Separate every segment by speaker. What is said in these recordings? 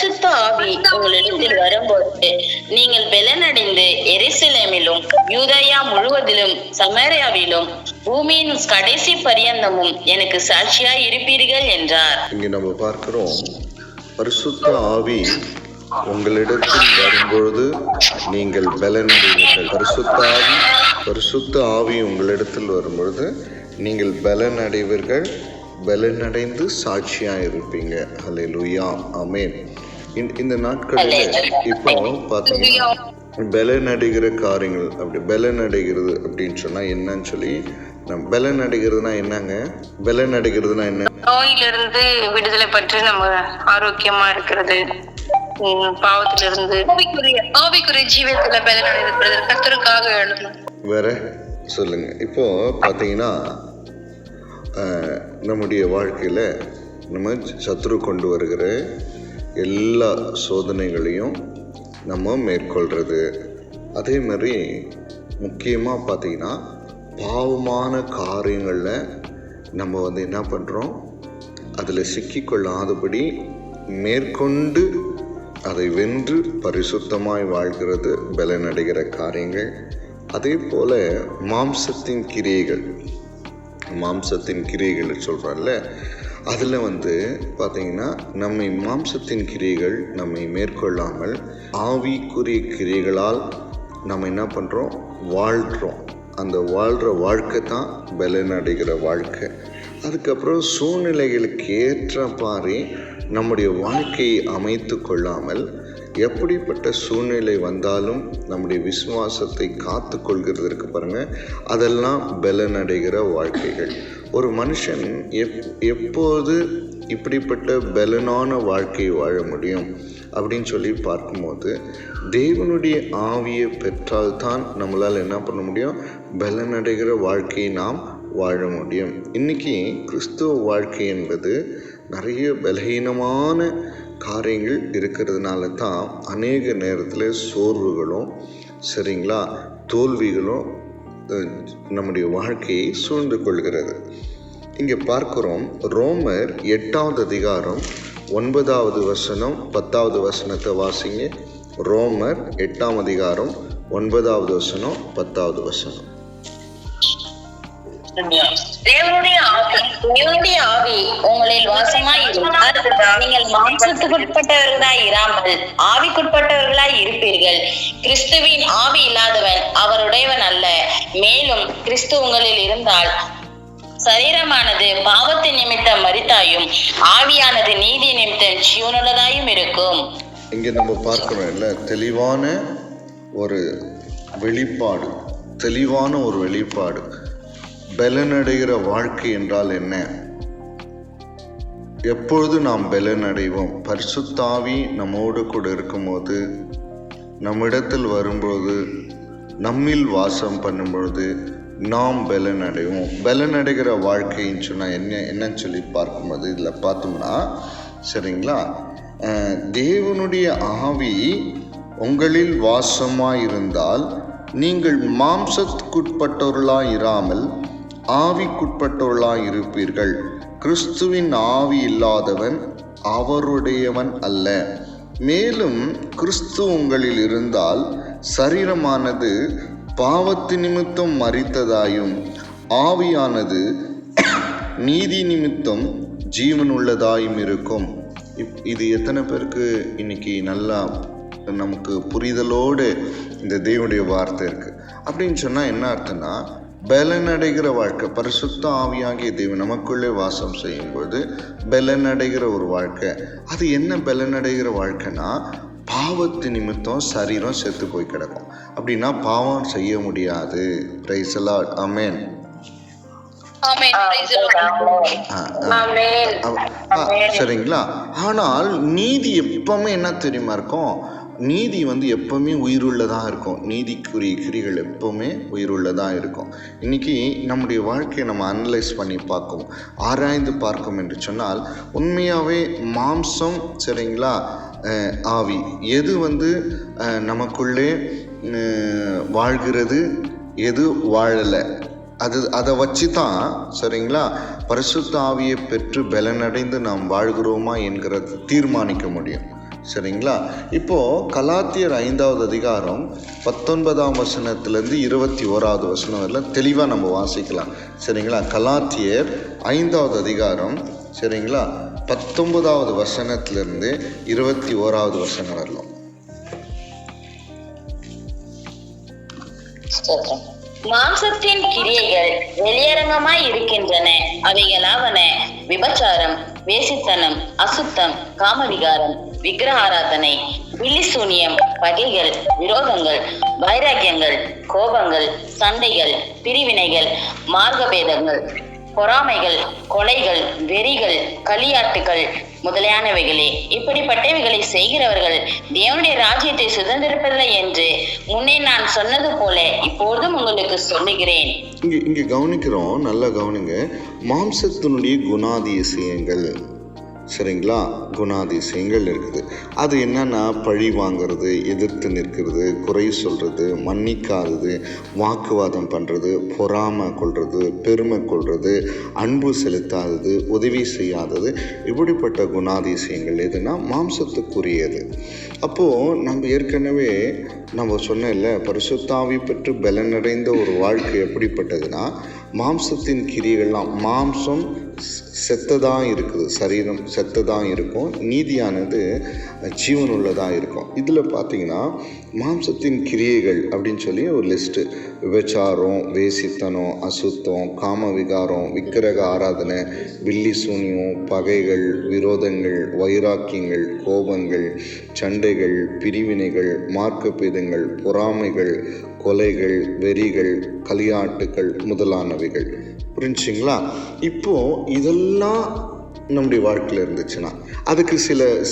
Speaker 1: பரிசுத்த ஆவி உங்களிடத்தில் வரும்போது நீங்கள் பலனடைந்து எருசலேமிலும் யூதேயா முழுவதிலும் சமாரியாவிலும் பூமியின் கடைசி பரியந்தமும் எனக்கு சாட்சியாய் இருப்பீர்கள் என்றார்.
Speaker 2: இங்கே நம்ம பார்க்கிறோம், பரிசுத்த ஆவி உங்களிடத்தில் வரும்பொழுது நீங்கள் பலனடைவீர்கள். பரிசுத்த ஆவி உங்களிடத்தில் வரும்பொழுது நீங்கள் பலனடைவீர்கள், பலனடைந்து சாட்சியாக இருப்பீங்க. ஹல்லேலூயா, ஆமென். இந்த நாட்களில் இப்போ பார்த்தீங்கன்னா பலனடைகிற காரியங்கள், அப்படி பலனடைகிறது அப்படின்னு சொன்னால் என்னன்னு சொல்லி, பலனடைகிறதுனா என்னங்க? பலனடைகிறதுனா என்ன?
Speaker 3: நோயிலிருந்து விடுதலை பெற்று நம்ம ஆரோக்கியமா இருக்கிறது, பாவத்திலிருந்து ஆவிக்குரிய ஜீவியத்துல பலனடைகிறது, கர்த்தருக்காக எழுதணும்.
Speaker 2: வேற சொல்லுங்க. இப்போ பார்த்தீங்கன்னா நம்முடைய வாழ்க்கையில் நம்ம சத்துரு கொண்டு வருகிற எல்லா சோதனைகளையும் நம்ம மேற்கொள்கிறது. அதே மாதிரி முக்கியமாக பார்த்தீங்கன்னா பாவமான காரியங்களில் நம்ம என்ன பண்ணுறோம், அதில் சிக்கிக்கொள்ளாதபடி மேற்கொண்டு அதை வென்று பரிசுத்தமாய் வாழ்கிறது பலனடைகிற காரியங்கள். அதே போல் மாம்சத்தின் கிரியைகள் சொல்கிறோம்ல, அதில் பார்த்தீங்கன்னா நம்மை மாம்சத்தின் கிரியைகள் நம்மை மேற்கொள்ளாமல் ஆவிக்குரிய கிரியைகளால் நம்ம என்ன பண்ணுறோம், வாழ்கிறோம். அந்த வாழ்கிற வாழ்க்கை தான் பலனடைகிற வாழ்க்கை. அதுக்கப்புறம் சூழ்நிலைகளுக்கு ஏற்றவாறு நம்முடைய வாழ்க்கையை அமைத்து கொள்ளாமல் எப்படிப்பட்ட சூழ்நிலை வந்தாலும் நம்முடைய விசுவாசத்தை காத்து கொள்கிறதற்கு பாருங்கள், அதெல்லாம் பலனடைகிற வாழ்க்கைகள். ஒரு மனுஷன் எப்போது இப்படிப்பட்ட பலனான வாழ்க்கையை வாழ முடியும் அப்படின்னு சொல்லி பார்க்கும்போது, தேவனுடைய ஆவியை பெற்றால்தான் நம்மளால் என்ன பண்ண முடியும், பலனடைகிற வாழ்க்கையை நாம் வாழ முடியும். இன்றைக்கி கிறிஸ்துவ வாழ்க்கை என்பது நிறைய பலகீனமான காரியங்கள் இருக்கிறதுனால தான் அநேக நேரத்தில் சோர்வுகளும் சரிங்களா தோல்விகளும் நம்முடைய வாழ்க்கையை சூழ்ந்து கொள்கிறது. இங்கே பார்க்கிறோம், ரோமர் 8வது அதிகாரம் 9வது வசனம் 10வது வசனத்தை வாசிங்க. ரோமர் 8ஆம் அதிகாரம் 9வது வசனம் 10வது வசனம்.
Speaker 1: தேவனுடைய ஆவி உங்களில் வாசமாய் இருந்தால் நீங்கள் மாம்சத்துக்குட்பட்டவர்களாய் இராமல் ஆவிக்குட்பட்டவர்களாய் இருப்பீர்கள். கிறிஸ்துவின் ஆவி இல்லாதவன் அவருடையவன் அல்ல. மேலும் கிறிஸ்து உங்களில் இருந்தால் சரீரமானது பாவத்தின் நிமித்தம் மரித்தாயும் ஆவியானது நீதி நிமித்தம் ஜீவனுள்ளதாயும் இருக்கும்.
Speaker 2: இங்க நம்ம பார்க்கிறோம் இல்ல, தெளிவான ஒரு வெளிப்பாடு. பலனடைகிற வாழ்க்கை என்றால் என்ன? எப்பொழுது நாம் பலனடைவோம்? பரிசுத்த ஆவி நம்மோடு கூட இருக்கும்போது, நம்மிடத்தில் வரும்போது, நம்மில் வாசம் பண்ணும்பொழுது நாம் பலனடைவோம். பலனடைகிற வாழ்க்கைன்னு சொன்னால் என்னன்னு சொல்லி பார்க்கும்போது இதில் பார்த்தோம்னா சரிங்களா, தேவனுடைய ஆவி உங்களில் வாசமாயிருந்தால் நீங்கள் மாம்சத்துக்குட்பட்டவர்களாய் இராமல் ஆவிக்குட்பட்டவர்களாய் இருப்பீர்கள். கிறிஸ்துவின் ஆவி இல்லாதவன் அவருடையவன் அல்ல. மேலும் கிறிஸ்து உங்களில் இருந்தால் சரீரமானது பாவத்து நிமித்தம் மரித்ததாயும் ஆவியானது நீதி நிமித்தம் ஜீவனுள்ளதாயும் இருக்கும். இது எத்தனை பேருக்கு இன்னைக்கு நல்லா நமக்கு புரிதலோடு இந்த தேவனுடைய வார்த்தை இருக்குது அப்படின்னு சொன்னால் என்ன அர்த்தம்னா, பலனடைகிற வாழ்க்கை, பரிசுத்த ஆவியாகிய தேவன் நமக்குள்ளே வாசம் செய்யும்போது பலனடைகிற ஒரு வாழ்க்கை. அது என்ன பலனடைகிற வாழ்க்கைன்னா, பாவத்து நிமித்தம் சரீரம் செத்து போய் கிடக்கும். அப்படின்னா பாவம் செய்ய முடியாது. பிரைஸ் தி லார்ட், ஆமென். சரிங்களா. ஆனால் நீதி எப்பவுமே என்ன தெரியுமா இருக்கும், நீதி எப்பவுமே உயிருள்ளதாக இருக்கும். நீதிக்குரிய கிரிகள் எப்பவுமே உயிருள்ளதாக இருக்கும். இன்னைக்கு நம்முடைய வாழ்க்கையை நம்ம அனலைஸ் பண்ணி பார்க்கும், ஆராய்ந்து பார்க்கும் என்று சொன்னால், உண்மையாகவே மாம்சம் சரிங்களா, ஆவி எது நமக்குள்ளே வாழ்கிறது, எது வாழலை, அதை வச்சு தான் சரிங்களா பரிசுத்த ஆவியை பெற்று பலனடைந்து நாம் வாழ்கிறோமா என்கிறத தீர்மானிக்க முடியும். சரிங்களா? இப்போது கலாத்தியர் 5வது அதிகாரம் 19ஆம் வசனத்திலேருந்து 21வது வசனம் வரலாம் தெளிவாக நம்ம வாசிக்கலாம். சரிங்களா? கலாத்தியர் 5வது அதிகாரம் சரிங்களா 19வது வசனத்திலிருந்து 21வது வசனம் வரலாம்.
Speaker 1: மாம்சத்தின் கிரியைகள் வெளியரங்கமாய் இருக்கின்றன. அவைகளாவன விபச்சாரம், வேசித்தனம், அசுத்தம், காமவிகாரம், விக்கிரக ஆராதனை, வில்லிசூனியம், பகைகள், விரோதங்கள், வைராக்கியங்கள், கோபங்கள், சண்டைகள், பிரிவினைகள், மார்க்கபேதங்கள், பொறாமைகள், கொலைகள், வெறிகள், களியாட்டுகள் முதலியானவைகளே. இப்படிப்பட்டவைகளை செய்கிறவர்கள் தேவனுடைய ராஜ்யத்தை சுதந்திரிப்பதில்லை என்று முன்னே நான் சொன்னது போல இப்பொழுதும் உங்களுக்கு சொல்லுகிறேன்.
Speaker 2: இங்க கவனிக்கிறோம், நல்லா கவனிங்க. மாம்சத்தினுடைய குணாதிசயங்கள் சரிங்களா, குணாதிசயங்கள் இருக்குது. அது என்னன்னா பழி வாங்கிறது, எதிர்த்து நிற்கிறது, குறை சொல்கிறது, மன்னிக்காதது, வாக்குவாதம் பண்ணுறது, பொறாமை கொள்வது, பெருமை கொள்வது, அன்பு செலுத்தாதது, உதவி செய்யாதது, இப்படிப்பட்ட குணாதிசயங்கள் எதுனா மாம்சத்துக்குரியது. அப்போது நம்ம ஏற்கனவே நம்ம சொன்னேன்ல, பரிசுத்தாவி பெற்று பலனடைந்த ஒரு வாழ்க்கை எப்படிப்பட்டதுன்னா மாம்சத்தின் கிரியைகள்லாம், மாம்சம் செத்ததாக இருக்குது, சரீரம் செத்ததாக இருக்கும், நீதியானது ஜீவனுள்ளதாக இருக்கும். இதில் பார்த்தீங்கன்னா மாம்சத்தின் கிரியைகள் அப்படின்னு சொல்லி ஒரு லிஸ்ட்டு: விபச்சாரம், வேசித்தனம், அசுத்தம், காமவிகாரம், விக்கிரக ஆராதனை, வில்லி சூனியம், பகைகள், விரோதங்கள், வைராக்கியங்கள், கோபங்கள், சண்டைகள், பிரிவினைகள், மார்க்கப்பேதங்கள், பொறாமைகள், கொலைகள், வெறிகள், களியாட்டுகள் முதலானவைகள். புரிஞ்சுங்களா? இப்போது இதெல்லாம் நம்முடைய வாழ்க்கையில் இருந்துச்சுன்னா அதுக்கு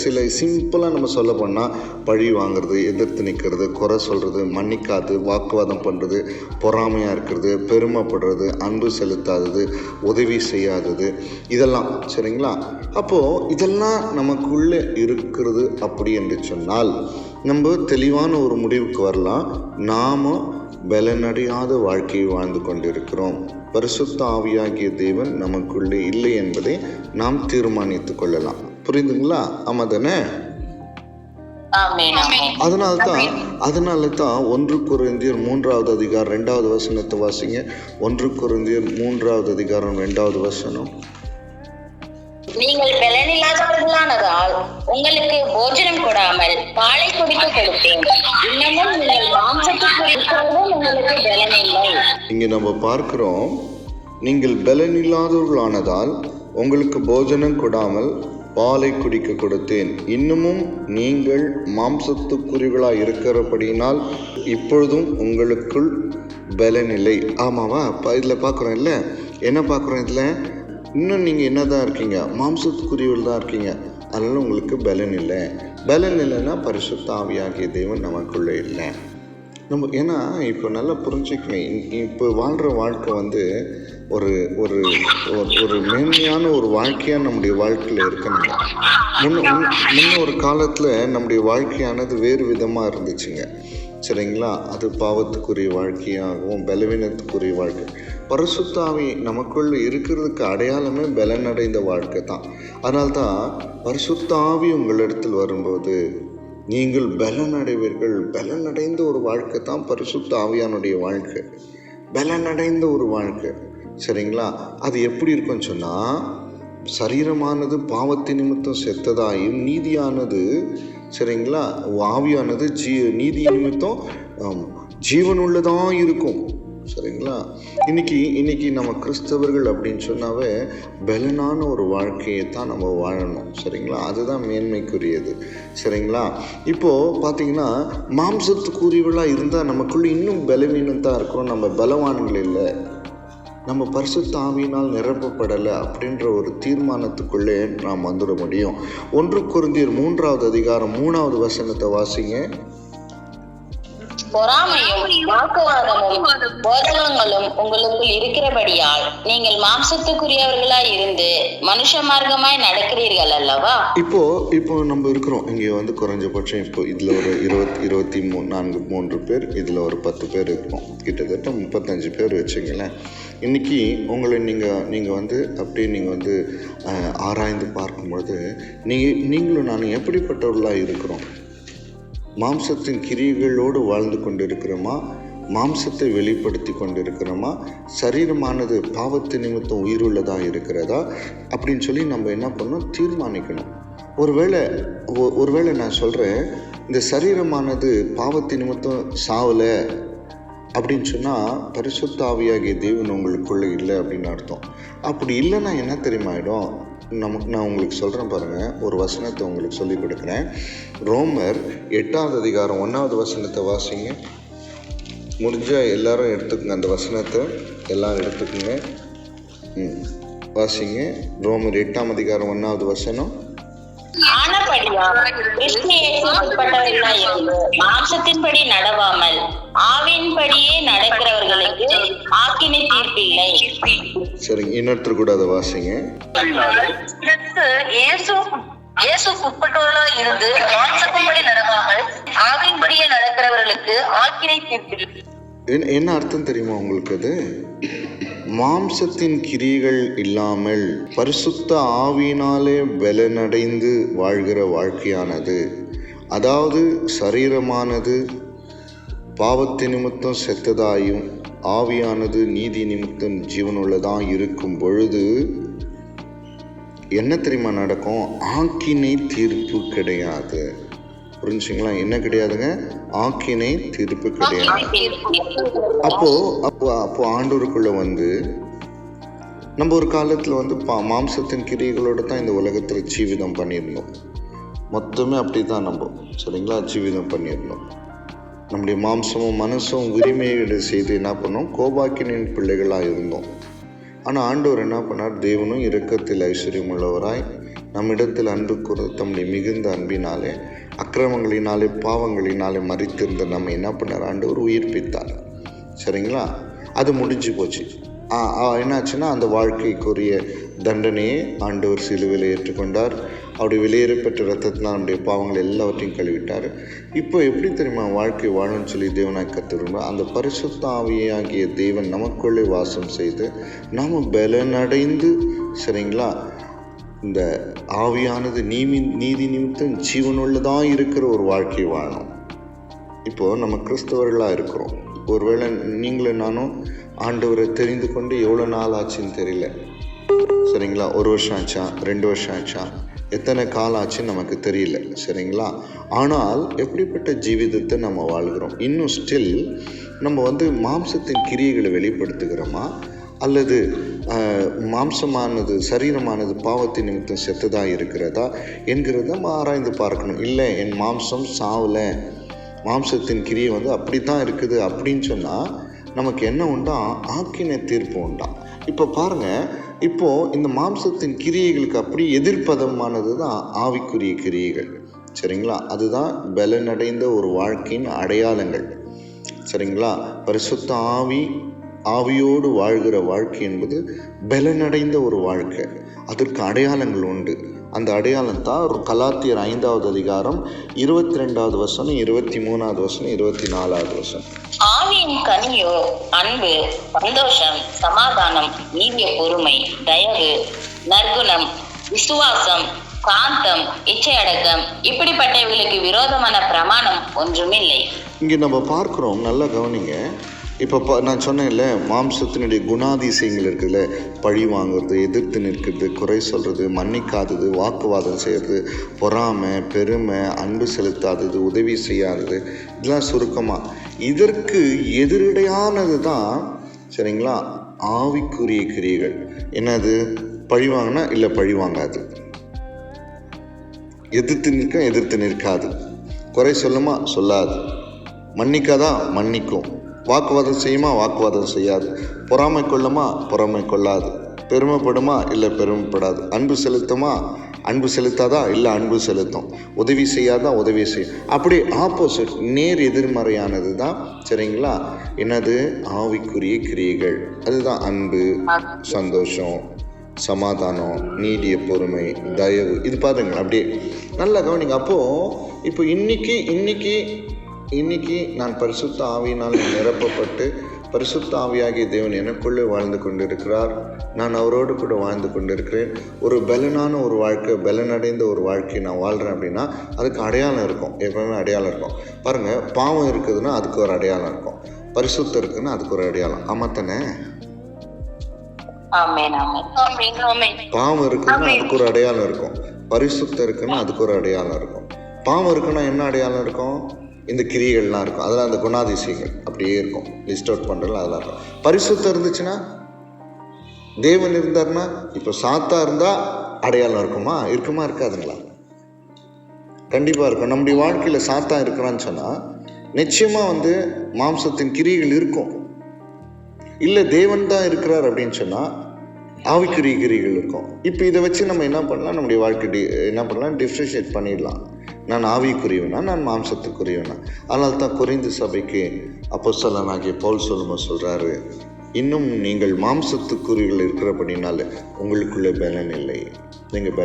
Speaker 2: சில சிம்பிளாக நம்ம சொல்ல போனால் பழி வாங்கிறது, எதிர்த்து நிற்கிறது, குறை சொல்கிறது, மன்னிக்காது, வாக்குவாதம் பண்ணுறது, பொறாமையாக இருக்கிறது, பெருமைப்படுறது, அன்பு செலுத்தாதது, உதவி செய்யாதது, இதெல்லாம் சரிங்களா? அப்போது இதெல்லாம் நமக்குள்ளே இருக்கிறது அப்படி என்று சொன்னால் நம்ம தெளிவான ஒரு முடிவுக்கு வரலாம். நாம் பலனடையாத வாழ்க்கையை வாழ்ந்து கொண்டிருக்கிறோம். பரிசுத்த ஆவியாகிய தேவன் நமக்குள்ளே இல்லை என்பதை நாம் தீர்மானித்துக் கொள்ளலாம். புரியுதுங்களா? ஆமா தானே? அதனால தான் 1 கொரிந்தியர் 3வது அதிகாரம் 2வது வசனத்தை வாசிங்க. 1 கொரிந்தியர் 3வது அதிகாரம் 2வது வசனம்.
Speaker 1: நீங்கள் பலனில்லாதவர்களானதால் உங்களுக்கு போஜனம் கொடாமல் பாலை குடிக்க கொடுத்தேன். இன்னமும் நீங்கள் மாம்சத்துக்குரியவர்களும் உங்களுக்கு பலனில்லை.
Speaker 2: இங்க நம்ம பார்க்கிறோம், நீங்கள் பலனில்லாதவர்களானதால் உங்களுக்கு போஜனம் கொடாமல் பாலை குடிக்க கொடுத்தேன். இன்னமும் நீங்கள் மாம்சத்துக்குரியவர்களாக இருக்கிறபடியினால் இப்பொழுதும் உங்களுக்குள் பலனில்லை. ஆமாவா? இதில் பார்க்குறோம் இல்லை, என்ன பார்க்குறோம் இதில்? இன்னும் நீங்கள் என்ன தான் இருக்கீங்க? மாம்சத்துக்குரியவர்கள் தான் இருக்கீங்க. அதனால் உங்களுக்கு பலன் இல்லை. பலன் இல்லைன்னா பரிசுத்த ஆவியாகிய தேவன் நமக்குள்ளே இல்லை. நம்ம ஏன்னா இப்போ நல்லா புரிஞ்சுக்கணும், இப்போ வாழ்கிற வாழ்க்கை வந்து ஒரு ஒரு ஒரு மேன்மையான ஒரு வாழ்க்கையாக நம்முடைய வாழ்க்கையில் இருக்கணும். முன்ன ஒரு காலத்தில் நம்முடைய வாழ்க்கையானது வேறு விதமாக இருந்துச்சுங்க. சரிங்களா? அது பாவத்துக்குரிய வாழ்க்கையாகவும் பலவீனத்துக்குரிய வாழ்க்கை. பரிசுத்த ஆவி நமக்குள்ள இருக்கிறதுக்கு அடையாளமே பலனடைந்த வாழ்க்கை தான். அதனால்தான் பரிசுத்த ஆவி உங்களிடத்தில் வரும்போது நீங்கள் பலனடைவீர்கள். பலனடைந்த ஒரு வாழ்க்கை தான் பரிசுத்த ஆவியானுடைய வாழ்க்கை, பலனடைந்த ஒரு வாழ்க்கை. சரிங்களா? அது எப்படி இருக்குன்னு சொன்னால், சரீரமானது பாவத்தின் நிமித்தம் செத்ததாயும் நீதியானது சரிங்களா ஆவியானது நீதி நிமித்தம் ஜீவனுள்ளதாக இருக்கும். சரிங்களா? இன்னைக்கு நம்ம கிறிஸ்தவர்கள் அப்படின்னு சொன்னாவே பலனான ஒரு வாழ்க்கையை தான் நம்ம வாழணும். சரிங்களா? அதுதான் மேன்மைக்குரியது. சரிங்களா? இப்போது பார்த்தீங்கன்னா மாம்சத்துக்குரியவர்களாக இருந்தால் நமக்குள்ளே இன்னும் பலவீனம் தான் இருக்கிறோம். நம்ம பலவான்கள் இல்லை, நம்ம பரிசுத்த ஆவியினால் நிரப்பப்படலை அப்படின்ற ஒரு தீர்மானத்துக்குள்ளே நாம் வந்துட முடியும். 1 கொரிந்தியர் 3வது அதிகாரம் 3வது வசனத்தை வாசிங்க.
Speaker 1: பொறாமையும் வாக்குவாதமும் போதகங்களும் உங்களுக்குள் இருக்கிறபடியால் நீங்கள் மாம்சத்துக்குரியவர்களாய் இருந்து மனுஷ மார்க்கமாய் நடக்கிறீர்கள் அல்லவா?
Speaker 2: இப்போ நம்ம இருக்கிறோம் இங்கே வந்து குறைஞ்சபட்சம் இப்போ இதில் ஒரு 23 பேர், இதில் ஒரு 10 பேர் இருக்கிறோம், கிட்டத்தட்ட 35 பேர் வச்சுங்களேன். இன்றைக்கி உங்களை நீங்கள் வந்து அப்படியே நீங்கள் வந்து ஆராய்ந்து பார்க்கும்பொழுது நீங்களும் நான் எப்படிப்பட்டவர்களாக இருக்கிறோம்? மாம்சத்தின் கிரியைகளோடு வாழ்ந்து கொண்டிருக்கிறோமா? மாம்சத்தை வெளிப்படுத்தி கொண்டிருக்கிறோமா? சரீரமானது பாவத்து நிமித்தம் உயிருள்ளதாக இருக்கிறதா அப்படின்னு சொல்லி நம்ம என்ன பண்ணணும், தீர்மானிக்கணும். ஒருவேளை நான் சொல்கிறேன், இந்த சரீரமானது பாவத்து நிமித்தம் சாவலை அப்படின்னு சொன்னால் பரிசுத்த ஆவியாகிய தேவன் உங்களுக்குள்ளே இல்லை அப்படின்னு அர்த்தம். அப்படி இல்லைன்னா என்ன தெரியுமாயிடும்? நான் உங்களுக்கு சொல்கிறேன் பாருங்கள், ஒரு வசனத்தை உங்களுக்கு சொல்லிக் கொடுக்குறேன். ரோமர் 8ஆம் அதிகாரம் 1ஆவது வசனத்தை வாசிங்க. முடிஞ்சால் எல்லாரும் எடுத்துக்கோங்க, அந்த வசனத்தை எல்லாரும் எடுத்துக்கோங்க. வாசிங்க. ரோமர் 8ஆம் அதிகாரம் 1ஆவது வசனம்.
Speaker 1: மாம்சத்தின்படி நடவாமல் ஆவியின்படியே நடக்கிறவர்களுக்கு ஆக்கினை தீர்ப்பில்லை.
Speaker 2: சரிங்க, இன்னொருத்தர் கூட அதை வாசிங்க.
Speaker 1: உட்பட்டவர்களாக இருந்து மாம்சத்தின்படி நடவாமல் ஆவியின்படியே நடக்கிறவர்களுக்கு ஆக்கினை தீர்ப்பில்லை.
Speaker 2: என்ன அர்த்தம் தெரியுமா உங்களுக்கு? அது மாம்சத்தின் கிரியைகள் இல்லாமல் பரிசுத்த ஆவியினாலே பலனடைந்து வாழ்கிற வாழ்க்கையானது, அதாவது சரீரமானது பாவத்து நிமித்தம் செத்ததாயும் ஆவியானது நீதி நிமித்தம் ஜீவனுள்ளதாக இருக்கும் பொழுது என்ன தெரியுமா நடக்கும்? ஆக்கினை தீர்ப்பு கிடையாது. புரிஞ்சுங்களா? என்ன கிடையாதுங்க? ஆக்கினை தீர்ப்பு கிடையாது. அப்போ ஆண்டவருக்குள்ள வந்து நம்ம ஒரு காலத்தில் வந்து மாம்சத்தின் கிரியைகளோடு தான் இந்த உலகத்தில் ஜீவிதம் பண்ணியிருந்தோம். மொத்தமே அப்படி தான் நம்ம, சரிங்களா, ஜீவிதம் பண்ணியிருந்தோம். நம்முடைய மாம்சமும் மனசும் உரிமைகளை செய்து என்ன பண்ணோம்? கோபாக்கினின் பிள்ளைகளாக இருந்தோம். ஆனால் ஆண்டவர் என்ன பண்ணார்? தேவனும் இரக்கத்தில் ஐஸ்வர்யம் உள்ளவராய் நம்மிடத்தில் அன்பு கூற தம்முடைய மிகுந்த அன்பினாலே அக்கிரமங்களினாலே பாவங்களினாலே மறித்திருந்த நம்ம என்ன பண்ணார்? ஆண்டவர் உயிர்ப்பித்தார். சரிங்களா? அது முடிஞ்சு போச்சு. என்னாச்சுன்னா அந்த வாழ்க்கைக்குரிய தண்டனையை ஆண்டவர் சிலுவையில் ஏற்றுக்கொண்டார். அவருடைய வெளியேறப்பெற்ற ரத்தத்தினால் நம்முடைய பாவங்கள் எல்லாவற்றையும் கழுவிட்டார். இப்போ எப்படி தெரியுமா வாழ்க்கை வாழணும்னு சொல்லி தேவனாய் கற்றுருந்தோம். அந்த பரிசுத்த ஆவியாகிய தேவன் நமக்குள்ளே வாசம் செய்து நாம் பலனடைந்து, சரிங்களா, இந்த ஆவியானது நீதி நிமித்தம் ஜீவனுள்ளதாக இருக்கிற ஒரு வாழ்க்கை வாழணும். இப்போது நம்ம கிறிஸ்தவர்களாக இருக்கிறோம். ஒருவேளை நீங்களும் நானும் ஆண்டவரை தெரிந்து கொண்டு எவ்வளோ நாள் ஆச்சுன்னு தெரியல, சரிங்களா? 1 வருஷம் ஆச்சா, 2 வருஷம் ஆச்சா, எத்தனை காலம் ஆச்சுன்னு நமக்கு தெரியல, சரிங்களா? ஆனால் எப்படிப்பட்ட ஜீவிதத்தை நம்ம வாழ்கிறோம்? இன்னும் ஸ்டில் நம்ம வந்து மாம்சத்தின் கிரியைகளை வெளிப்படுத்துகிறோமா, அல்லது மாம்சமானது சரீரமானது பாவத்தின் நிமித்தம் செத்ததாக இருக்கிறதா என்கிறத நம்ம ஆராய்ந்து பார்க்கணும். இல்லை, என் மாம்சம் சாவலை, மாம்சத்தின் கிரியை வந்து அப்படி தான் இருக்குது அப்படின்னு சொன்னால் நமக்கு என்ன உண்டா? ஆக்கினை தீர்ப்பு உண்டா? இப்போ பாருங்கள், இப்போது இந்த மாம்சத்தின் கிரியைகளுக்கு அப்படி எதிர்ப்பதமானது தான் ஆவிக்குரிய கிரியைகள், சரிங்களா? அதுதான் பலனடைந்த ஒரு வாழ்க்கையின் அடையாளங்கள், சரிங்களா? பரிசுத்த ஆவியோடு வாழ்கிற வாழ்க்கை என்பது பலனடைந்த ஒரு வாழ்க்கை. அதற்கு அடையாளங்கள் உண்டு. அந்த அடையாளம் தான் கலாத்தியர் 5ஆவது அதிகாரம் 22ஆவது வசனம், 23ஆவது வசனம், 24ஆவது வசனம்.
Speaker 1: ஆவியின் கனியோ அன்பு, சந்தோஷம், சமாதானம், நீடிய பொறுமை, தயவு, நற்குணம், விசுவாசம், சாந்தம், இச்சையடக்கம், இப்படிப்பட்டவர்களுக்கு விரோதமான பிரமாணம் ஒன்றுமில்லை.
Speaker 2: இங்கே நம்ம பார்க்குறோம், நல்லா கவனிங்க. இப்போ நான் சொன்னேன்ல, மாம்சத்தினுடைய குணாதிசயங்கள் இருக்குதுல்ல, பழி வாங்குறது, எதிர்த்து நிற்கிறது, குறை சொல்கிறது, மன்னிக்காதது, வாக்குவாதம் செய்கிறது, பொறாமை, பெருமை, அன்பு செலுத்தாதது, உதவி செய்யாதது, இதெல்லாம் சுருக்கமாக இதற்கு எதிரடையானது தான், சரிங்களா, ஆவிக்குரிய கிரியைகள். என்னது? பழி வாங்கினா இல்லை பழி வாங்காது, எதிர்த்து நிற்காது, குறை சொல்லுமா சொல்லாது, மன்னிக்காதா மன்னிக்கும், வாக்குவாதம் செய்யுமா வாக்குவாதம் செய்யாது, பொறாமை கொள்ளுமா பொறாமை கொள்ளாது, பெருமைப்படுமா இல்லை பெருமைப்படாது, அன்பு செலுத்துமா அன்பு செலுத்தாதா? இல்லை, அன்பு செலுத்தும். உதவி செய்யாதா? உதவி செய்யும். அப்படி ஆப்போசிட், நேர் எதிர்மறையானது தான் சரிங்களா என்னது? ஆவிக்குரிய கிரியைகள். அதுதான் அன்பு, சந்தோஷம், சமாதானம், நீடிய பொறுமை, தயவு. இது பாருங்க, அப்படியே நல்லா கவனிங்க. அப்போது இப்போ இன்னைக்கு நான் பரிசுத்த ஆவியினால் நிரப்பப்பட்டு பரிசுத்த ஆவியாகிய தேவன் எனக்குள்ளே வாழ்ந்து கொண்டிருக்கிறார். நான் அவரோடு கூட வாழ்ந்து கொண்டிருக்கிறேன். ஒரு பலனான ஒரு வாழ்க்கை, பலனடைந்த ஒரு வாழ்க்கை நான் வாழ்கிறேன் அப்படின்னா அதுக்கு அடையாளம் இருக்கும். எப்பவுமே அடையாளம் இருக்கும். பாருங்கள், பாவம் இருக்குதுன்னா அதுக்கு ஒரு அடையாளம் இருக்கும். பரிசுத்தம் இருக்குன்னா அதுக்கு ஒரு அடையாளம். ஆமாத்தானே? பாவம் இருக்குன்னா அதுக்கு ஒரு அடையாளம் இருக்கும். பரிசுத்தம் இருக்குன்னா அதுக்கு ஒரு அடையாளம் இருக்கும். பாவம் இருக்குன்னா என்ன அடையாளம் இருக்கும்? இந்த கிரியைகள்லாம் இருக்கும். அதெல்லாம் அந்த குணாதிசயங்கள் அப்படியே இருக்கும். லிஸ்ட் அவுட் பண்ணுறதுல அதெல்லாம் இருக்கும். பரிசுத்தம் இருந்துச்சுன்னா, தேவன் இருந்தார்னா, இப்போ சாத்தா இருந்தால் அடையாளம் இருக்குமா? இருக்காதுங்களா? கண்டிப்பாக இருக்கும். நம்முடைய வாழ்க்கையில் சாத்தா இருக்கிறான்னு சொன்னால் நிச்சயமாக மாம்சத்தின் கிரியைகள் இருக்கும். இல்லை தேவன் தான் இருக்கிறார் அப்படின்னு சொன்னால் ஆவிக்குரிய கிரியைகள் இருக்கும். இப்போ இதை வச்சு நம்ம என்ன பண்ணலாம்? நம்முடைய வாழ்க்கை என்ன பண்ணலாம்? டிஃப்ரென்ஷியேட் பண்ணிடலாம். நான் ஆவிக்குரியவனா, நான் மாம்சத்துக்குரியவனா? அதனால தான் கொரிந்து சபைக்கு அப்போஸ்தலனாகிய பவுல் சொல்கிறாரு, இன்னும் நீங்கள் மாம்சத்துக்குரியவர்கள் இருக்கிறபடினால உங்களுக்குள்ளே பலன் இல்லை. நீங்கள்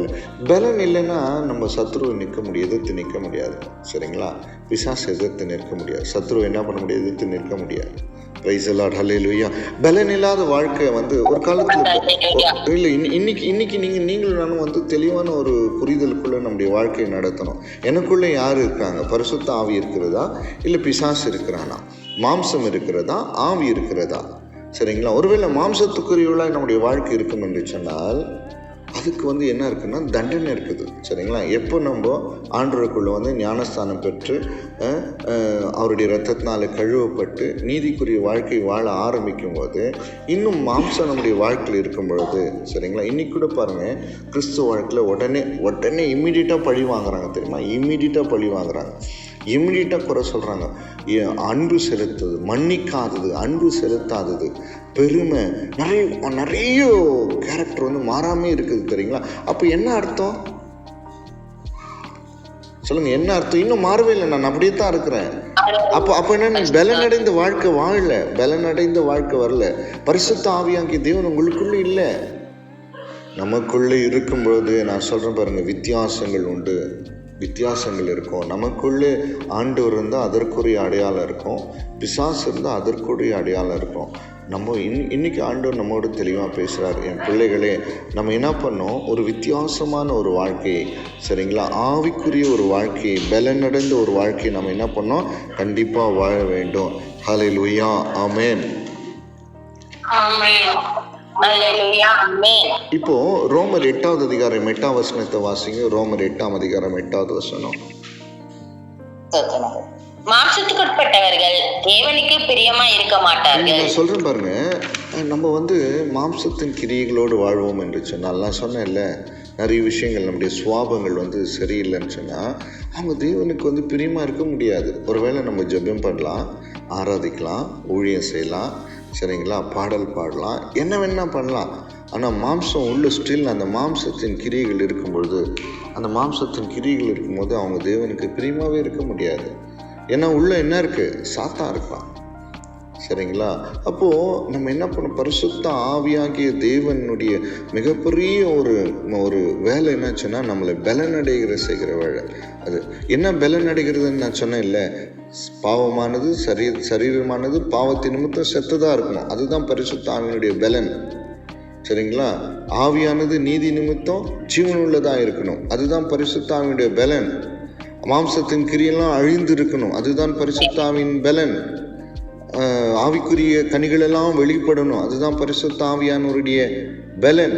Speaker 2: பலன் இல்லைன்னா நம்ம சத்ருவை எதிர்த்து நிற்க முடியாது. சரிங்களா? பிசாசு எதிர்த்து நிற்க முடியாது. சத்ருவை என்ன பண்ண முடியாது? எதிர்த்து நிற்க முடியாது. பிரைஸ் தி லார்ட், ஹல்லேலூயா. பலன் இல்லாத வாழ்க்கை ஒரு காலத்தில் இல்லை. இன்னைக்கு நீங்களும் நானும் தெளிவான ஒரு புரிதலுக்குள்ளே நம்முடைய வாழ்க்கையை நடத்தணும். எனக்குள்ளே யார் இருக்காங்க? பரிசுத்த ஆவி இருக்கிறதா? இல்லை பிசாசு இருக்கிறானா? மாம்சம் இருக்கிறதா? ஆவி இருக்கிறதா? சரிங்களா? ஒருவேளை மாம்சத்துக்குரியவளாக நம்முடைய வாழ்க்கை இருக்கும் என்று சொன்னால் அதுக்கு என்ன இருக்குன்னா தண்டனை இருக்குது. சரிங்களா? எப்போ நம்ம ஆண்டவருக்குள்ளே ஞானஸ்தானம் பெற்று அவருடைய இரத்தத்தினால கழுவப்பட்டு நீதிக்குரிய வாழ்க்கை வாழ ஆரம்பிக்கும் போது இன்னும் மாம்சம் நம்முடைய வாழ்க்கையில் இருக்கும் பொழுது, சரிங்களா, இன்னைக்கு கூட பாருங்கள், கிறிஸ்துவ வாழ்க்கையில் உடனே இம்மீடியட்டாக பழி வாங்குறாங்க. தெரியுமா? இம்மீடியட்டாக பழி வாங்குறாங்க, இம்மீடியட்டாக குறை சொல்கிறாங்க. அன்பு செலுத்துது, மன்னிக்காதது, அன்பு செலுத்தாதது, பெருமை, நிறைய கேரக்டர் மாறாமே இருக்குது. தெரியுங்களா? அப்போ என்ன அர்த்தம்? சொல்லுங்க, என்ன அர்த்தம்? இன்னும் மாறவே இல்லை, நான் அப்படியே தான் இருக்கிறேன். அப்போ என்ன? பலனடைந்த வாழ்க்கை வாழல, பலனடைந்த வாழ்க்கை வரல. பரிசுத்த ஆவியாகிய தேவன் உங்களுக்குள்ளே இல்லை. நமக்குள்ளே இருக்கும்பொழுது நான் சொல்கிறேன் பாருங்க, வித்தியாசங்கள் உண்டு, வித்தியாசங்கள் இருக்கும். நமக்குள்ளே ஆண்டவர் இருந்தால் அதற்குரிய அடையாளம் இருக்கும், பிசாசு இருந்தால் அதற்குரிய அடையாளம் இருக்கும். நம்ம இன்னைக்கு ஆண்டவர் நம்மோடு தெளிவாக பேசுகிறார். என் பிள்ளைகளே, நம்ம என்ன பண்ணோம்? ஒரு வித்தியாசமான ஒரு வாழ்க்கையை, சரிங்களா, ஆவிக்குரிய ஒரு வாழ்க்கையை, பலனடைந்த ஒரு வாழ்க்கையை நம்ம என்ன பண்ணோம்? கண்டிப்பாக வாழ வேண்டும். ஹல்லேலூயா, ஆமென். இப்போ ரோமர் 8வது அதிகாரம் 8வது வசனத்தை வாசிங்க. ரோமர் 8ஆம் அதிகாரம் 8வது வசனம்.
Speaker 1: மாம்சத்துக்குட்பட்டவர்கள் தேவனுக்கு பிரியமா இருக்க மாட்டார்கள்.
Speaker 2: நான் சொல்றேன் பாருங்க, நம்ம மாம்சத்தின் கிரியைகளோடு வாழ்வோம் என்று சொன்னால், நான் சொன்னேன்ல, நிறைய விஷயங்கள் நம்முடைய சுவாபங்கள் சரியில்லைன்னு சொன்னால் அவங்க தேவனுக்கு பிரியமா இருக்க முடியாது. ஒருவேளை நம்ம ஜெபம் பண்ணலாம், ஆராதிக்கலாம், ஊழியம் செய்யலாம், சரிங்களா, பாடல் பாடலாம், என்ன வேணா பண்ணலாம். ஆனால் மாம்சம் உள்ள ஸ்டில் அந்த மாம்சத்தின் கிரியைகள் இருக்கும்பொழுது, அந்த மாம்சத்தின் கிரியைகள் இருக்கும்போது அவங்க தேவனுக்கு பிரியமாகவே இருக்க முடியாது. ஏன்னா உள்ள என்ன இருக்குது? சாத்தான் இருக்கான். சரிங்களா? அப்போது நம்ம என்ன பண்ணோம்? பரிசுத்த ஆவியாகிய தேவனுடைய மிகப்பெரிய ஒரு வேலை என்னாச்சுன்னா நம்மளை பலனடைகிற செய்கிற வேலை. அது என்ன பலனடைகிறதுன்னு நான் சொன்னேன் இல்லை, பாவமானது சரீரமானது பாவத்தின் நிமித்தம் செத்ததாக இருக்கணும். அதுதான் பரிசுத்த ஆவியினுடைய பலன். சரிங்களா? ஆவியானது நீதி நிமித்தம் ஜீவனுள்ளதாக இருக்கணும். அதுதான் பரிசுத்த ஆவியினுடைய பலன். மாம்சத்தின் கிரியெல்லாம் அழிந்து இருக்கணும். அதுதான் பரிசுத்த ஆவியின் பலன். ஆவிக்குரிய கனிகளெல்லாம் வெளிப்படணும். அதுதான் பரிசுத்த ஆவியானவருடைய பலன்.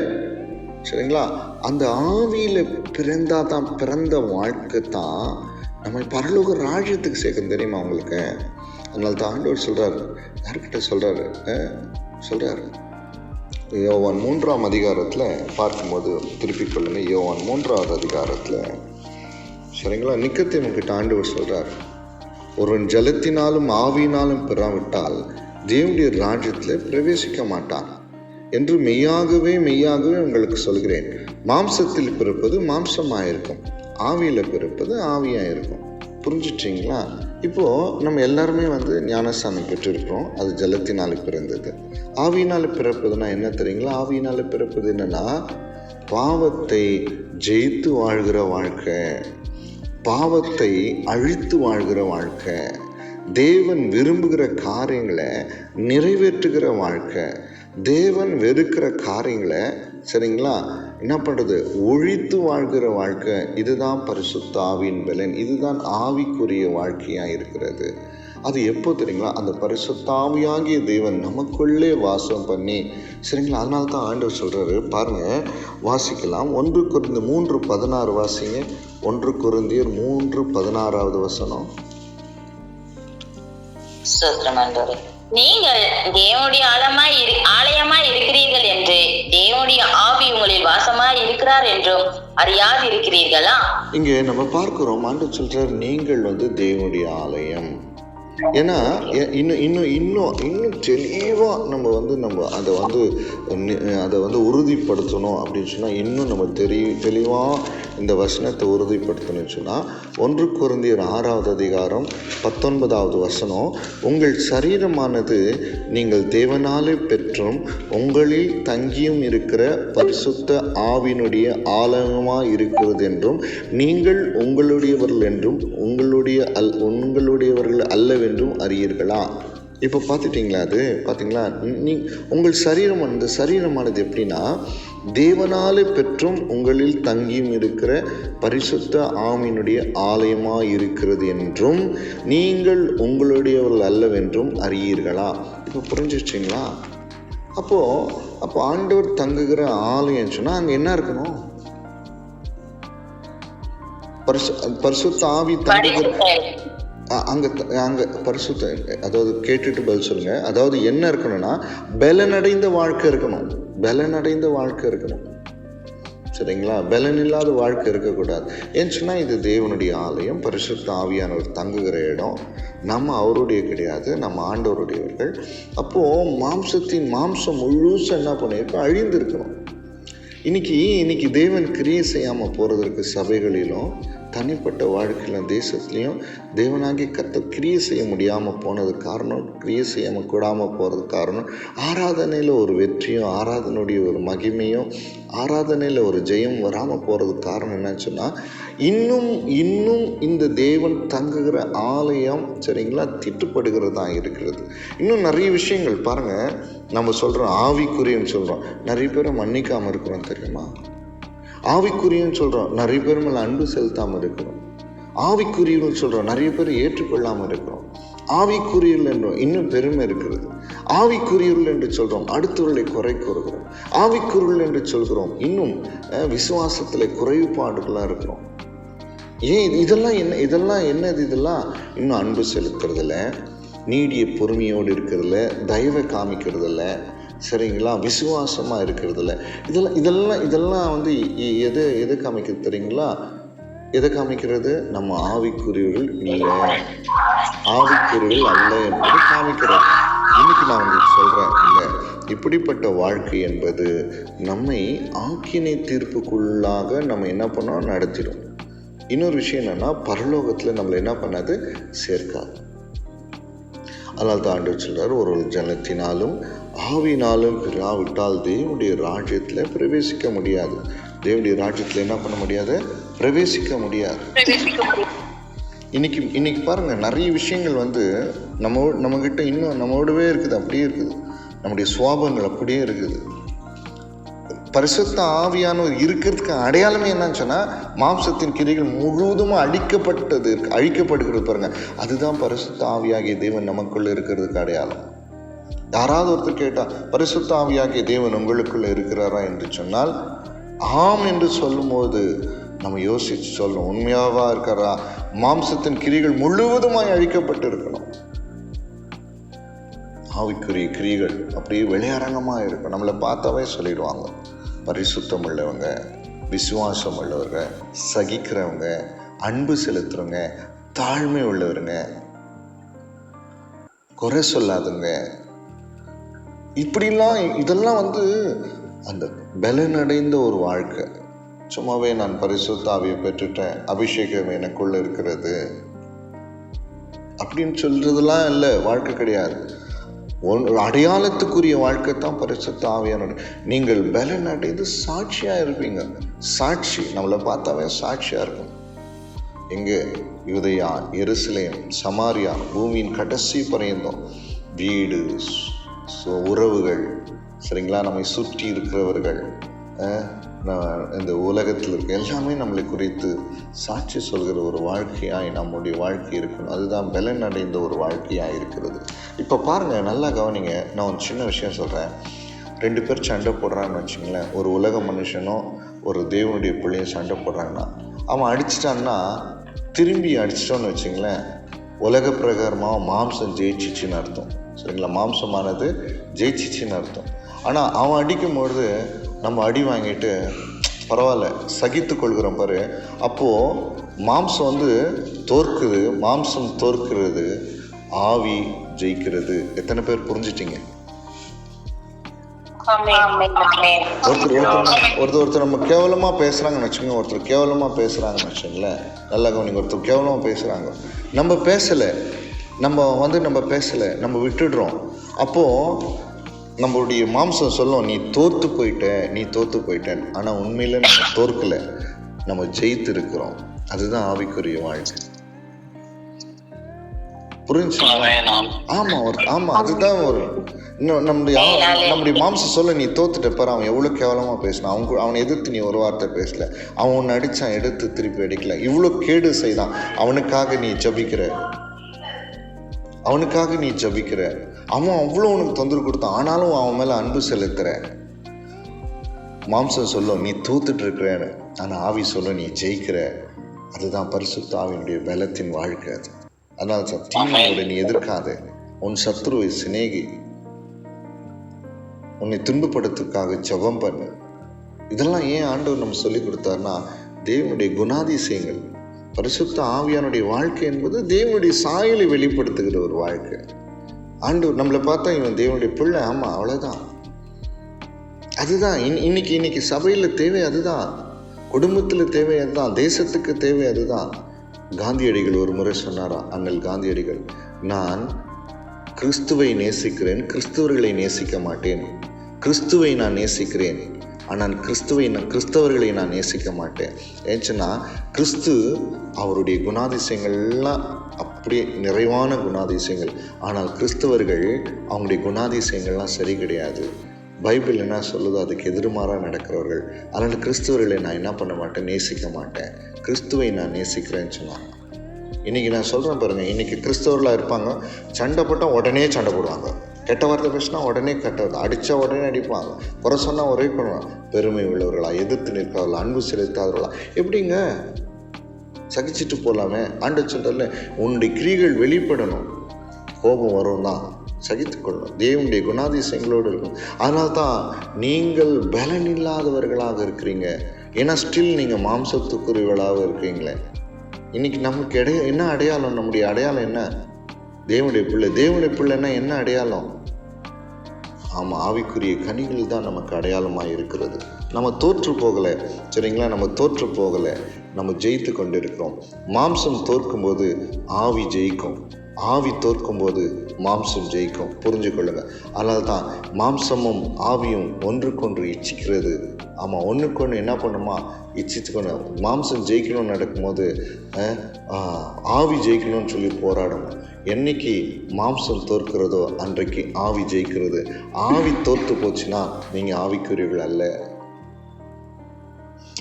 Speaker 2: சரிங்களா? அந்த ஆவியில் பிறந்த வாழ்க்கை தான் நம்ம பரலோக ராஜ்யத்துக்கு சேர்க்கணும். தெரியுமா உங்களுக்கு? அதனால தான் ஆண்டவர் சொல்கிறாரு, யார்கிட்ட சொல்கிறாரு யோவான் 3ஆம் அதிகாரத்தில் பார்க்கும்போது, திருப்பிக் கொள்ளுங்க, யோவான் 3வது அதிகாரத்தில், சரிங்களா, நிக்கதேமுக்கிட்ட ஆண்டவர் சொல்கிறார், ஒருவன் ஜலத்தினாலும் ஆவியினாலும் பெறாவிட்டால் தேவனுடைய ராஜ்யத்தில் பிரவேசிக்க மாட்டான் என்று மெய்யாகவே உங்களுக்கு சொல்கிறேன். மாம்சத்தில் பிறப்பது மாம்சமாக இருக்கும், ஆவியில் பிறப்பது ஆவியாக இருக்கும். புரிஞ்சிட்டிங்களா? இப்போது நம்ம எல்லாருமே வந்து ஞானஸ்தானம் பெற்றிருக்கிறோம். அது ஜலத்தினால் பிறந்தது. ஆவியினால் பிறப்பதுன்னா என்ன தெரியுங்களா? ஆவியினால் பிறப்பது என்னன்னா, பாவத்தை ஜெயித்து வாழ்கிற வாழ்க்கை, பாவத்தை அழித்து வாழ்கிற வாழ்க்கை, தேவன் விரும்புகிற காரியங்களை நிறைவேற்றுகிற வாழ்க்கை, தேவன் வெறுக்கிற காரியங்களை சரிங்களா என்ன பண்ணுறது ஒழித்து வாழ்கிற வாழ்க்கை. இதுதான் பரிசுத்த ஆவியின் பலன். இதுதான் ஆவிக்குரிய வாழ்க்கையாக இருக்கிறது. அது எப்போ தெரியுங்களா? அந்த பரிசுத்த ஆவியாகிய தேவன் நமக்குள்ளே வாசம் பண்ணி சரிங்களா. அதனால தான் ஆண்டவர் சொல்கிறாரு பாருங்கள், வாசிக்கலாம். 1 கொரிந்தியர் 3:16 வாசிங்க. 1 கொரிந்தியர் 3:16 வசனம்.
Speaker 1: நீங்கள் தேவனுடைய ஆலயமாய் இருக்கிறீர்கள் என்று தேவனுடைய ஆவி உங்களில் வாசமாய் இருக்கிறார் என்றும் அறியாது இருக்கிறீர்களா?
Speaker 2: இங்கே நம்ம பார்க்கிறோம், ஆண்டவர் சொல்றார் நீங்கள் வந்து தேவனுடைய ஆலயம். ஏன்னா இன்னும் தெளிவாக நம்ம அதை வந்து உறுதிப்படுத்தணும் அப்படின்னு சொன்னால், இன்னும் நம்ம தெளிவாக இந்த வசனத்தை உறுதிப்படுத்தணும்னு சொன்னால் 1 கொரிந்தியர் 6:19 வசனம், உங்கள் சரீரமானது நீங்கள் தேவனாலே பெற்றும் உங்களில் தங்கியும் இருக்கிற பரிசுத்த ஆவியினுடைய ஆலயமாக இருக்கிறது என்றும் நீங்கள் உங்களுடையவர்கள் என்றும் உங்களுடையவர்கள் அல்லவென்றும் அறியீர்களா? இப்போ பார்த்துட்டிங்களா? அது பார்த்தீங்களா? உங்கள் சரீரமானது எப்படின்னா, தேவனாலே பெற்றும் உங்களில் தங்கியும் இருக்கிற பரிசுத்த ஆவியினுடைய ஆலயமாக இருக்கிறது என்றும் நீங்கள் உங்களுடையவர்கள் அல்லவென்றும் அறியீர்களா? இப்போ புரிஞ்சிச்சிங்களா? அப்போ ஆண்டவர் தங்குகிற ஆலயம் சொன்னால் அங்கே என்ன இருக்கணும்? பரிசுத்த ஆவி தங்குகிற அங்கே பரிசுத்த, அதாவது கேட்டுட்டு பதில் சொல்லுங்க. அதாவது என்ன இருக்கணும்னா, பலனடைந்த வாழ்க்கை இருக்கணும். பலனடைந்த வாழ்க்கை இருக்கணும் சரிங்களா? பலன் இல்லாத வாழ்க்கை இருக்கக்கூடாது. ஏன்னு சொன்னால் இது தேவனுடைய ஆலயம், பரிசுத்த ஆவியானவர் தங்குகிற இடம். நம்ம அவருடைய கிடையாது, நம்ம ஆண்டவருடையவர்கள். அப்போது மாம்சம் முழுசும் என்ன பண்ணியிருக்கோம்? அழிந்திருக்கணும். இன்னைக்கு தேவன் கிரியை செய்யாமல் போகிறதற்கு சபைகளிலும் தனிப்பட்ட வாழ்க்கையிலும் தேசத்துலேயும் தேவனாகி கர்த்தர் கிரியை செய்ய முடியாமல் போனது காரணம், கிரியை செய்யாமல் கூடாமல் போகிறது காரணம், ஆராதனையில் ஒரு வெற்றியும் ஆராதனையுடைய ஒரு மகிமையும் ஆராதனையில் ஒரு ஜெயம் வராமல் போகிறது காரணம் என்னன்னு சொன்னால், இன்னும் இந்த தேவன் தங்குகிற ஆலயம் சரிங்களா தீட்டுப்படுகிறதா இருக்கிறது. இன்னும் நிறைய விஷயங்கள் பாருங்கள், நம்ம சொல்கிறோம் ஆவிக்குரியன்னு சொல்கிறோம், நிறைய பேரை மன்னிக்காமல் இருக்கிறோம் தெரியுமா? ஆவிக்குரியன்னு சொல்கிறோம், நிறைய பேர் மேலே அன்பு செலுத்தாமல் இருக்கிறோம். ஆவிக்குரியன்னு சொல்கிறோம், நிறைய பேர் ஏற்றுக்கொள்ளாமல் இருக்கிறோம். ஆவிக்குரியல் என்றோம், இன்னும் பெருமை இருக்கிறது. ஆவிக்குரியல் என்று சொல்கிறோம், அடுத்தவர்களை குறை கூறுகிறோம். ஆவிக்குரியல் என்று சொல்கிறோம், இன்னும் விசுவாசத்தில் குறைபாடுகளாக இருக்கிறோம். ஏன் இதெல்லாம் என்னது? இதெல்லாம் இன்னும் அன்பு செலுத்துறதில்ல, நீடிய பொறுமையோடு இருக்கிறதில்ல, தயவை காமிக்கிறதில்ல சரிங்களா, விசுவாசமாக இருக்கிறதில்ல. இதெல்லாம் வந்து எதை காமிக்கிறது தெரியுங்களா? எதை காமிக்கிறது? நம்ம ஆவிக்குரியவர்கள் இல்லை, ஆவிக்குரியவர்கள் அல்ல என்பது காமிக்கிறது. இன்னைக்கு நான் உங்களுக்கு சொல்கிறேன், இல்லை, இப்படிப்பட்ட வாழ்க்கை என்பது நம்மை ஆக்கினை தீர்ப்புக்குள்ளாக நம்ம என்ன பண்ணோம்? நடத்திடும். இன்னொரு விஷயம் என்னென்னா, பரலோகத்தில் நம்மளை என்ன பண்ணாது? சேர்க்காது. அதனால தான் ஆண்டவர் சொல்கிறார், ஒரு ஜனத்தினாலும் ஆவினாலும் பிராவிட்டால் தேவனுடைய ராஜ்யத்தில் பிரவேசிக்க முடியாது. தேவனுடைய ராஜ்யத்தில் என்ன பண்ண முடியாது? பிரவேசிக்க முடியாது. இன்னைக்கு பாருங்க, நிறைய விஷயங்கள் வந்து நம்மகிட்ட இன்னும் நம்மோடவே இருக்குது, அப்படியே இருக்குது. நம்முடைய சுவாபங்கள் அப்படியே இருக்குது. பரிசுத்த ஆவியானவர் இருக்கிறதுக்கு அடையாளமே என்னன்னு சொன்னால், மாம்சத்தின் கிரிகள் முழுவதுமாக அழிக்கப்படுகிறது பாருங்க. அதுதான் பரிசுத்த ஆவியாகிய தேவன் நமக்குள்ள இருக்கிறதுக்கு அடையாளம். யாராவது ஒருத்தர் கேட்டால், பரிசுத்த ஆவியாகிய தேவன் உங்களுக்குள்ள இருக்கிறாரா என்று சொன்னால், ஆம் என்று சொல்லும்போது நம்ம யோசிச்சு சொல்லணும், உண்மையாவா இருக்கிறா? மாம்சத்தின் கிரிகள் முழுவதுமாய் அழிக்கப்பட்டு இருக்கணும். ஆவிக்குரிய கிரிகள் அப்படியே வெளியரங்கமாக இருக்கும். நம்மளை பார்த்தாவே சொல்லிடுவாங்க, பரிசுத்தம் உள்ளவங்க, விசுவாசம் உள்ளவங்க, சகிக்கிறவங்க, அன்பு செலுத்துறவங்க, தாழ்மை உள்ளவருங்க, குறை சொல்லாதுங்க. இதெல்லாம் வந்து அந்த பலனடைந்த ஒரு வாழ்க்கை. சும்மாவே நான் பரிசுத்த ஆவியை பெற்றுட்டேன், அபிஷேகம் எனக்குள்ள இருக்கிறது அப்படின்னு சொல்றதெல்லாம் இல்லை, வாழ்க்கை கிடையாது. ஒரு அடையாளத்துக்குரிய வாழ்க்கை தான் பரிசுத்த ஆவியானவர். நீங்கள் பலன் அடைந்து சாட்சியா இருப்பீங்க. சாட்சி நம்மளை பார்த்தாவே சாட்சியா இருக்கும். எங்கே? யூதேயா, எருசலேம், சமாரியா, பூமியின் கடைசி பரியந்தம் வீடு, உறவுகள், சரிங்களா, நம்மை சுற்றி இருக்கிறவர்கள், இந்த உலகத்தில் இருக்க எல்லாமே நம்மளை குறித்து சாட்சி சொல்கிற ஒரு வாழ்க்கையாய் நம்முடைய வாழ்க்கை இருக்கணும். அதுதான் பலன் அடைந்த ஒரு வாழ்க்கையாக இருக்கிறது. இப்போ பாருங்கள், நல்லா கவனிங்க. நான் ஒரு சின்ன விஷயம் சொல்கிறேன். 2 பேர் சண்டை போடுறான்னு வச்சுங்களேன். ஒரு உலக மனுஷனும் ஒரு தேவனுடைய பிள்ளையும் சண்டை போடுறாங்கன்னா, அவன் அடிச்சிட்டான்னா, திரும்பி அடிச்சிட்டோன்னு வச்சுங்களேன், உலக பிரகாரமாக மாம்சம் ஜெயிச்சிச்சின்னு அர்த்தம். சரிங்களா, மாம்சமானது ஜெயிச்சிச்சின்னு அர்த்தம். ஆனால் அவன் அடிக்கும்பொழுது நம்ம அடி வாங்கிட்டு பரவாயில்ல சகித்து கொள்கிறோம் பாரு. அப்போது மாம்சம் தோற்குது, மாம்சம் தோற்கிறது, ஆவி ஜெயிக்கிறது. எத்தனை பேர் புரிஞ்சிட்டீங்க? ஒருத்தர் நம்ம கேவலமாக பேசுகிறாங்கன்னு வச்சுக்கோங்க. ஒருத்தர் கேவலமாக பேசுகிறாங்கன்னு வச்சுங்களேன், நல்லா கவனிங்க. ஒருத்தர் கேவலமாக பேசுகிறாங்க, நம்ம பேசலை, நம்ம பேசலை, நம்ம விட்டுடுறோம். அப்போது நம்மளுடைய மாம்சம் சொல்லும், நீ தோற்று போயிட்டேன். ஆனால் உண்மையில் நம்ம தோற்கலை, நம்ம ஜெயித்து இருக்கிறோம். அதுதான் ஆவிக்குரிய வாழ்க்கை. புரிஞ்சு? ஆமாம், அதுதான் ஒரு நம்முடைய மாம்சம் சொல்ல, நீ தோத்துட்ட பாரு, அவன் எவ்வளோ கேவலமாக பேசினான், அவனை எதிர்த்து நீ ஒரு வார்த்தை பேசல, அவன் ஒன்று அடித்தான், எடுத்து திருப்பி அடிக்கல, இவ்வளோ கேடு செய்தான், அவனுக்காக நீ ஜபிக்கிற, அவன் அவ்வளோ உனக்கு தொந்தரவு கொடுத்தான், ஆனாலும் அவன் மேலே அன்பு செலுத்துற. மாம்சம் சொல்லும், நீ தோத்துட்டு இருக்கிறேன்னு, ஆனால் ஆவி சொல்ல, நீ ஜெயிக்கிற. அதுதான் பரிசுத்த ஆவியினுடைய பலத்தின் வாழ்க்கை. அது அதனால தீமையோட நீ எதிர்க்காத, உன் சத்ருவை சிநேகி, உன்னை துன்பப்படுத்துக்காக ஜெபம் பண்ணு. இதெல்லாம் ஏன் ஆண்டவர் நம்ம சொல்லி கொடுத்தாருன்னா, தேவனுடைய குணாதிசயங்கள். பரிசுத்த ஆவியானுடைய வாழ்க்கை என்பது தேவனுடைய சாயலை வெளிப்படுத்துகிற ஒரு வாழ்க்கை. ஆண்டவர் நம்மளை பார்த்தா இவன் தேவனுடைய பிள்ளை, ஆமாம், அவ்வளோதான். அதுதான் இன்னைக்கு சபையில் தேவை, அதுதான் குடும்பத்தில் தேவை, அதுதான் தேசத்துக்கு தேவை, அதுதான். காந்தியடிகள் ஒரு முறை சொன்னாரா, அண்ணல் காந்தியடிகள், நான் கிறிஸ்துவை நேசிக்கிறேன், கிறிஸ்தவர்களை நேசிக்க மாட்டேன். கிறிஸ்துவை நான் நேசிக்கிறேன், ஆனால் கிறிஸ்தவர்களை நான் நேசிக்க மாட்டேன். ஏச்சுன்னா, கிறிஸ்து அவருடைய குணாதிசயங்கள்லாம் அப்படியே நிறைவான குணாதிசயங்கள், ஆனால் கிறிஸ்தவர்கள் அவங்களுடைய குணாதிசயங்கள்லாம் சரி கிடையாது. பைபிள் என்ன சொல்லுதோ அதுக்கு எதிர்மாறாக நடக்கிறவர்கள். அதனால் கிறிஸ்தவர்களை நான் என்ன பண்ண மாட்டேன், நேசிக்க மாட்டேன். கிறிஸ்துவை நான் நேசிக்கிறேன்னு சொன்னாங்க. இன்றைக்கி நான் சொல்கிறேன் பாருங்கள், இன்றைக்கி கிறிஸ்தவர்களாக இருப்பாங்க, சண்டை போட்டால் உடனே சண்டை போடுவாங்க, கெட்ட வார்த்தை பேசினா உடனே கெட்டது, அடித்தா உடனே அடிப்பாங்க, குறை சொன்னால் ஒரே பண்ணுவாங்க. பெருமை உள்ளவர்களா, எதிர்த்து நிற்காதவர்களா, அன்பு செலுத்தாதவர்களா, எப்படிங்க? சகிச்சுட்டு போகலாமே. ஆண்டு சொல்கிறல, உன்னுடைய கிரியைகள் வெளிப்படணும். கோபம் வரும் தான், சகித்துக்கொள்ளணும். தேவனுடைய குணாதிசயங்களோடு இருக்கும். அதனால தான் நீங்கள் பலன் இல்லாதவர்களாக இருக்கிறீங்க. ஏன்னா ஸ்டில் நீங்கள் மாம்சத்துக்குரியவர்களாக இருக்கிறீங்களே. இன்னைக்கு நமக்கு என்ன அடையாளம்? நம்முடைய அடையாளம் என்ன? தேவனுடைய பிள்ளை. தேவனுடைய பிள்ளைன்னா என்ன அடையாளம்? ஆமாம், ஆவிக்குரிய கனிகள் தான் நமக்கு அடையாளமாக இருக்கிறது. நம்ம தோற்று போகலை, சரிங்களா? நம்ம தோற்று போகலை, நம்ம ஜெயித்து கொண்டு இருக்கிறோம். மாம்சம் தோற்கும்போது ஆவி ஜெயிக்கும், ஆவி தோற்கும்போது மாம்சம் ஜெயிக்கும். புரிஞ்சு கொள்ளுங்க. அதனால தான் மாம்சமும் ஆவியும் ஒன்றுக்கொன்று இச்சிக்கிறது. ஆமாம், ஒன்றுக்கொன்று என்ன பண்ணுமா, இச்சித்துக்கணும். மாம்சம் ஜெயிக்கணும்னு நடக்கும்போது ஆவி ஜெயிக்கணும்னு சொல்லி போராடணும். என்னைக்கு மாம்சம் தோற்கிறதோ அன்றைக்கு ஆவி ஜெயிக்கிறது. ஆவி தோற்று போச்சுன்னா நீங்கள் ஆவிக்குரியவர்கள் அல்ல.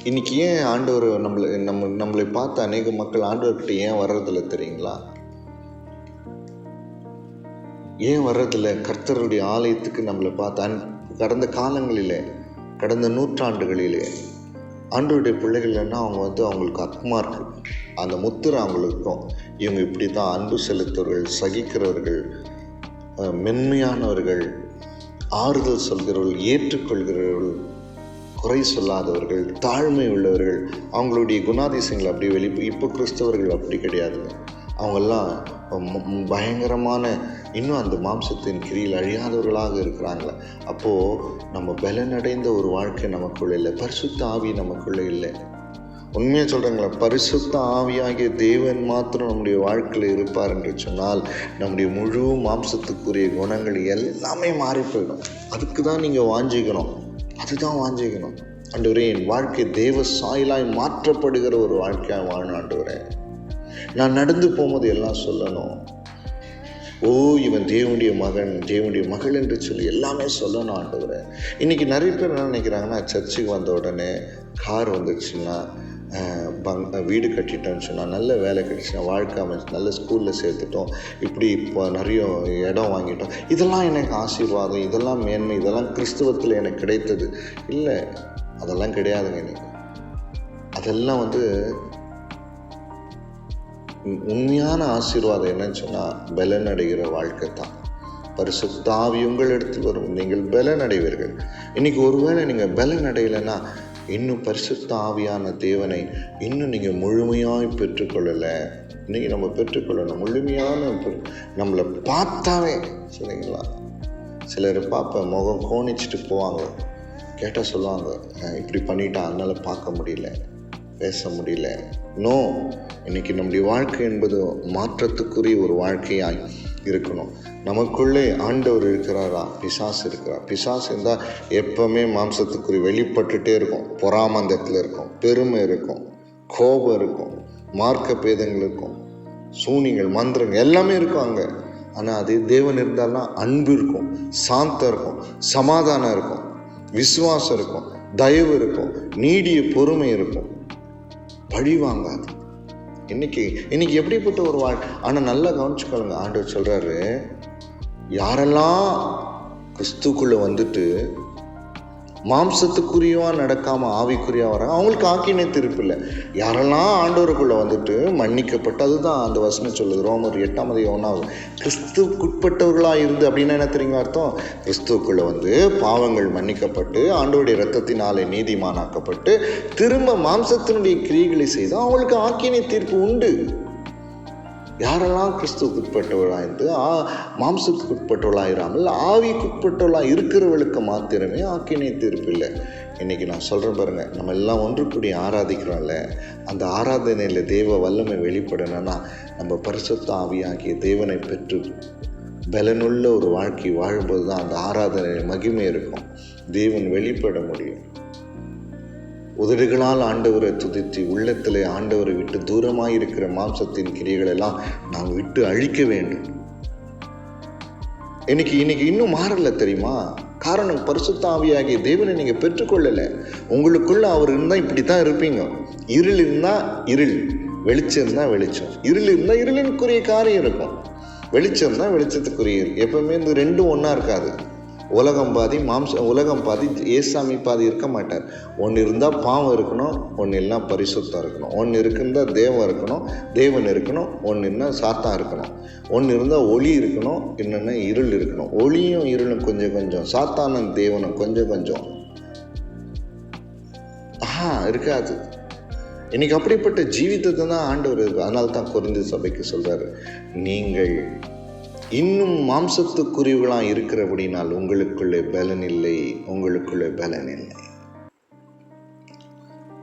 Speaker 2: இன்னைக்கு ஏன் ஆண்டவர் நம்மளை பார்த்து அநேக மக்கள் ஆண்டவர்கிட்ட ஏன் வர்றதில்லை தெரியுங்களா? ஏன் வர்றதில்லை? கர்த்தருடைய ஆலயத்துக்கு நம்மளை பார்த்து கடந்த காலங்களிலே, கடந்த நூற்றாண்டுகளிலே ஆண்டவருடைய பிள்ளைகள்னா அவங்க அவங்களுக்கு அக்மார்க்கு, அந்த முத்திரை அவங்களுக்கு இருக்கும். இவங்க இப்படி தான் அன்பு செலுத்துவர்கள், சகிக்கிறவர்கள், மென்மையானவர்கள், ஆறுதல் சொல்கிறவர்கள், ஏற்றுக்கொள்கிறவர்கள், குறை சொல்லாதவர்கள், தாழ்மை உள்ளவர்கள். அவங்களுடைய குணாதிசயங்கள் அப்படி இப்போ கிறிஸ்தவர்கள் அப்படி கிடையாதுங்க. அவங்கெல்லாம் பயங்கரமான இன்னும் அந்த மாம்சத்தின் கிரியில் அழியாதவர்களாக இருக்கிறாங்களே. அப்போது நம்ம பலனடைந்த ஒரு வாழ்க்கை நமக்குள்ளே இல்லை, பரிசுத்த ஆவி நமக்குள்ளே இல்லை. உண்மையாக சொல்கிறாங்களே, பரிசுத்த ஆவியாகிய தேவன் மாத்திரம் நம்முடைய வாழ்க்கையில் இருப்பார் என்று சொன்னால் நம்முடைய முழு மாம்சத்துக்குரிய குணங்கள் எல்லாமே மாறி போயிடும். அதுக்கு தான் நீங்கள் வாஞ்சிக்கணும், அதுதான் வாஞ்சிக்கணும். ஆண்டவரே, என் வாழ்க்கை தேவ சாயலாய் மாற்றப்படுகிற ஒரு வாழ்க்கையாக வாழணும் ஆண்டவரே. நான் நடந்து போகும்போது எல்லாம் சொல்லணும், ஓ இவன் தேவனுடைய மகன், தேவனுடைய மகள் என்று சொல்லி எல்லாமே சொல்லணும் ஆண்டவரே. இன்றைக்கி நிறைய பேர் என்ன நினைக்கிறாங்கன்னா, சர்ச்சுக்கு வந்த உடனே கார் வந்துச்சுன்னா, வீடு கட்டிட்டோன்னு சொன்னால், நல்ல வேலை கிடைச்சினா, வாழ்க்கை அமைச்சு, நல்ல ஸ்கூலில் சேர்த்துட்டோம், இப்படி இப்போ நிறைய இடம் வாங்கிட்டோம், இதெல்லாம் எனக்கு ஆசீர்வாதம், இதெல்லாம் மேன்மை, இதெல்லாம் கிறிஸ்துவத்தில் எனக்கு கிடைத்தது. இல்லை, அதெல்லாம் கிடையாதுங்க. இன்னைக்கு அதெல்லாம் உண்மையான ஆசீர்வாதம் என்னன்னு சொன்னால் பலன் அடைகிற வாழ்க்கை தான். பரிசுத்த ஆவி உங்களிடத்தில் வரும், நீங்கள் பலன் அடைவீர்கள். இன்னைக்கு ஒருவேளை நீங்கள் பலன் அடையலைன்னா இன்னும் பரிசுத்த ஆவியான தேவனை இன்னும் நீங்கள் முழுமையாக பெற்றுக்கொள்ளலை. இன்னைக்கு நம்ம பெற்றுக்கொள்ளணும் முழுமையான. நம்மளை பார்த்தாவே சரிங்களா, சிலர் பார்ப்பேன் முகம் கோணிச்சிட்டு போவாங்க, கேட்டால் சொல்லுவாங்க, இப்படி பண்ணிட்டா அதனால் பார்க்க முடியல, பேச முடியல. நோ, இன்னைக்கு நம்முடைய வாழ்க்கை என்பது மாற்றத்துக்குரிய ஒரு வாழ்க்கையாய் இருக்கணும். நமக்குள்ளே ஆண்டவர் இருக்கிறாரா, பிசாசு இருக்கிறார். பிசாசு இருந்தால் எப்பவுமே மாம்சத்துக்குரிய வெளிப்பட்டுட்டே இருக்கும். பொறாம அந்த இடத்துல இருக்கும், பெருமை இருக்கும், கோபம் இருக்கும், மார்க்க பேதங்கள் இருக்கும், சூனியங்கள், மந்திரங்கள் எல்லாமே இருக்கும் அங்கே. ஆனால் அது தேவன் இருந்தால்னா அன்பு இருக்கும், சாந்தம் இருக்கும், சமாதானம் இருக்கும், விசுவாசம் இருக்கும், தயவு இருக்கும், நீடிய பொறுமை இருக்கும், பழி வாங்காது. இன்னைக்கு எப்படிப்பட்ட ஒரு வாழ்க்கை. ஆனால் நல்லா கவனிச்சுக்கொள்ளுங்க, ஆண்டவர் சொல்கிறாரு, யாரெல்லாம் கிறிஸ்துக்குள்ளே வந்துட்டு மாம்சத்துக்குரியவா நடக்காமல் ஆவிக்குரியா வராங்க அவங்களுக்கு ஆக்கினே திருப்பு இல்லை. யாரெல்லாம் ஆண்டவருக்குள்ளே வந்துட்டு மன்னிக்கப்பட்டு, அதுதான் அந்த வசனம் சொல்லுது, ரோமர் 8:1 கிறிஸ்துவுக்குட்பட்டவர்களாக இருந்து அப்படின்னா என்ன தெரியுங்க அர்த்தம்? கிறிஸ்துவுக்குள்ளே பாவங்கள் மன்னிக்கப்பட்டு ஆண்டவருடைய இரத்தத்தினாலே நீதிமானாக்கப்பட்டு திரும்ப மாம்சத்தினுடைய கிரியைகளை செய்தால் அவங்களுக்கு ஆக்கினை தீர்ப்பு உண்டு. யாரெல்லாம் கிறிஸ்துவுக்குட்பட்டவர்களாக இருந்து மாம்சத்துக்குட்பட்டவர்களாயிராமல் ஆவிக்குட்பட்டவர்களாக இருக்கிறவர்களுக்கு மாத்திரமே ஆக்கினை தீர்ப்பு இல்லை. இன்றைக்கி நான் சொல்கிறேன் பாருங்கள், நம்ம எல்லாம் ஒன்று கூடி ஆராதிக்கிறோம்ல, அந்த ஆராதனையில் தேவ வல்லமை வெளிப்படணும்னா நம்ம பரிசுத்த ஆவியாகிய தேவனை பெற்று பலனுள்ள ஒரு வாழ்க்கை வாழும்போது தான் அந்த ஆராதனை மகிமை இருக்கும், தேவன் வெளிப்பட முடியும். உதடுகளால் ஆண்டவரை துதித்து உள்ளத்திலே ஆண்டவரை விட்டு தூரமாக இருக்கிற மாம்சத்தின் கிரியைகள் எல்லாம் நாம் விட்டு அழிக்க வேண்டும். இன்னைக்கு இன்னும் மாறல தெரியுமா? காரணம், பரிசுத்த ஆவியாகிய தேவனை நீங்க பெற்றுக்கொள்ளலை. உங்களுக்குள்ள அவர் இருந்தால் இப்படி தான் இருப்பீங்க. இருள் இருந்தால் இருள், வெளிச்சம் இருந்தால் வெளிச்சம். இருள் இருந்தால் இருளினுக்குரிய காரியம் இருக்கும், வெளிச்சம் தான் வெளிச்சத்துக்குரிய. எப்பவுமே இந்த ரெண்டும் ஒன்றா இருக்காது. உலகம் பாதி ஏசாமி பாதி இருக்க மாட்டார். ஒன்று இருந்தால் பாவம் இருக்கணும், ஒன்று இல்லைனா பரிசுத்தம் இருக்கணும். ஒன்று இருந்தால் தேவன் இருக்கணும், தேவன் இருக்கணும். ஒன்று இருந்தால் சாத்தான் இருக்கணும். ஒன்று இருந்தால் ஒளி இருக்கணும், இன்னொன்று இருள் இருக்கணும். ஒளியும் இருளும் கொஞ்சம் கொஞ்சம், சாத்தானும் தேவனும் கொஞ்சம் கொஞ்சம் இருக்காது. இன்னைக்கு அப்படிப்பட்ட ஜீவிதத்தை தான் ஆண்டவர் இருக்கு. அதனால தான் கொரிந்து சபைக்கு சொல்றாரு, நீங்கள் இன்னும் மாம்சத்துக்குரியவர்களாக இருக்கிறபடினால் உங்களுக்குள்ளே பலன் இல்லை, உங்களுக்குள்ளே பலன் இல்லை.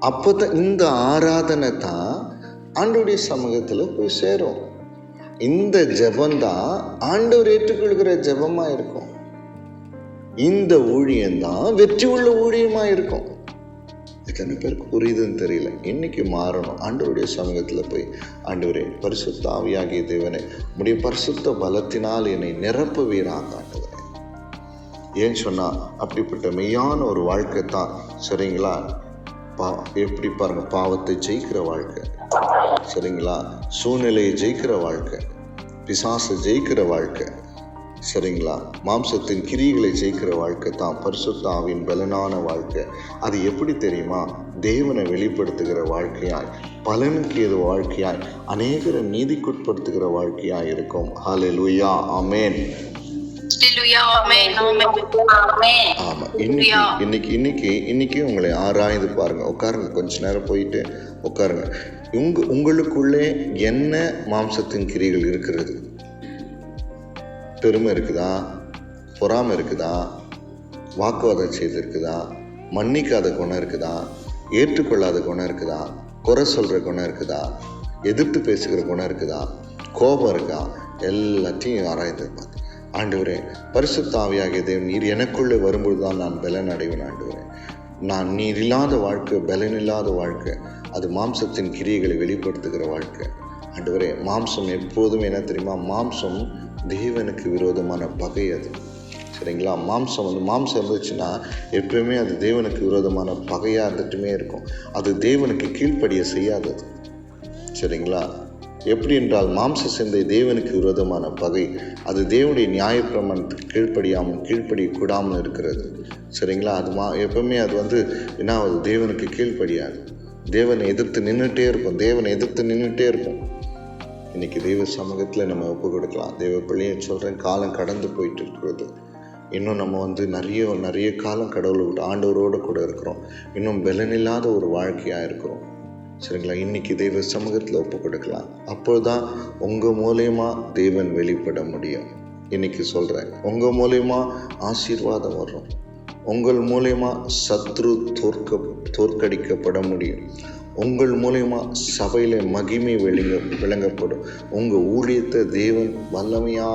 Speaker 2: அப்போதான் இந்த ஆராதனை தான் ஆண்டவருடைய சமூகத்தில் போய் சேரும். இந்த ஜெபந்தான் ஆண்டவர் ஏற்றுக்கொள்கிற ஜெபமா இருக்கும். இந்த ஊழியம்தான் வெற்றி உள்ள ஊழியமா இருக்கும். எத்தனை பேருக்கு புரியுதுன்னு தெரியல. இன்னைக்கு மாறணும். ஆண்டவருடைய சமூகத்தில் போய், ஆண்டவரே பரிசுத்த ஆவியாகிய தேவனே உம்முடைய பரிசுத்த பலத்தினால் என்னை நிரப்புவீராக ஆண்டவரே. ஏன்னு சொன்னா அப்படிப்பட்ட மெய்யான ஒரு வாழ்க்கை தான் சரிங்களா. எப்படி பாருங்க, பாவத்தை ஜெயிக்கிற வாழ்க்கை சரிங்களா, சூழ்நிலையை ஜெயிக்கிற வாழ்க்கை, பிசாசை ஜெயிக்கிற வாழ்க்கை சரிங்களா, மாம்சத்தின் கிரியைகளை ஜெயிக்கிற வாழ்க்கை தான் பரிசுத்த ஆவியின் பலனான வாழ்க்கை. அது எப்படி தெரியுமா? தேவனை வெளிப்படுத்துகிற வாழ்க்கையாய், பலனுக்கு ஏது வாழ்க்கையாய், அநேகரை நீதிக்குட்படுத்துகிற வாழ்க்கையாய் இருக்கும். ஹல்லேலூயா, ஆமென். ஆமா, இன்னைக்கு உங்களை ஆராய்ந்து பாருங்க. உட்காருங்க, கொஞ்ச நேரம் போயிட்டு உட்காருங்க. உங்களுக்குள்ளே என்ன மாம்சத்தின் கிரியைகள் இருக்கிறது? பெருமை இருக்குதா? பொறாமை இருக்குதா? வாக்குவாதம் செய்து இருக்குதா? மன்னிக்காத குணம் இருக்குதா? ஏற்றுக்கொள்ளாத குணம் இருக்குதா? குறை சொல்கிற குணம் இருக்குதா? எதிர்த்து பேசுகிற குணம் இருக்குதா? கோபம் இருக்கா? எல்லாத்தையும் ஆராய்ந்து பார்த்து, ஆண்டவரே, பரிசுத்த ஆவியாகிய தேவன் நீர் எனக்குள்ளே வரும்பொழுது தான் நான் பலன் அடைவேன். ஆண்டவரே, நான் நீர் இல்லாத வாழ்க்கை, பலன் இல்லாத வாழ்க்கை, அது மாம்சத்தின் கிரியைகளை வெளிப்படுத்துகிற வாழ்க்கை. ஆண்டவரே, மாம்சம் எப்போதும் என்ன தெரியுமா? மாம்சம் தேவனுக்கு விரோதமான பகை. அது சரிங்களா? மாம்சம் இருந்துச்சுன்னா எப்பவுமே அது தேவனுக்கு விரோதமான பகையாக இருந்துட்டுமே இருக்கும். அது தேவனுக்கு கீழ்ப்படிய செய்யாதது. சரிங்களா? எப்படி என்றால், மாம்ச சிந்தை தேவனுக்கு விரோதமான பகை. அது தேவனுடைய நியாயப்பிரமாணத்துக்கு கீழ்ப்படியக்கூடாமல் இருக்கிறது. சரிங்களா? அது எப்பவுமே அது என்ன ஆகுது? தேவனுக்கு கீழ்ப்படியாது. தேவனை எதிர்த்து நின்றுட்டே இருக்கும். இன்னைக்கு தெய்வ சமூகத்தில் நம்ம ஒப்பு கொடுக்கலாம். தெய்வ பிள்ளையை சொல்கிறேன், காலம் கடந்து போயிட்டு இருக்கிறது. இன்னும் நம்ம நிறைய காலம் கடவுளை ஆண்டவரோடு கூட இருக்கிறோம். இன்னும் பலனில்லாத ஒரு வாழ்க்கையாக இருக்கிறோம். சரிங்களா? இன்னைக்கு தெய்வ சமூகத்தில் ஒப்பு கொடுக்கலாம். அப்போதான் உங்கள் மூலயமா தேவன் வெளிப்பட முடியும். இன்னைக்கு சொல்கிறேன், உங்கள் மூலயமா ஆசீர்வாதம் வரும். உங்கள் மூலயமா சத்ரு தோற்கடிக்கப்பட முடியும். உங்கள் மூலயமா சபையில் மகிமை விளங்கப்படும். உங்கள் ஊழியத்தை தேவன் வல்லமையா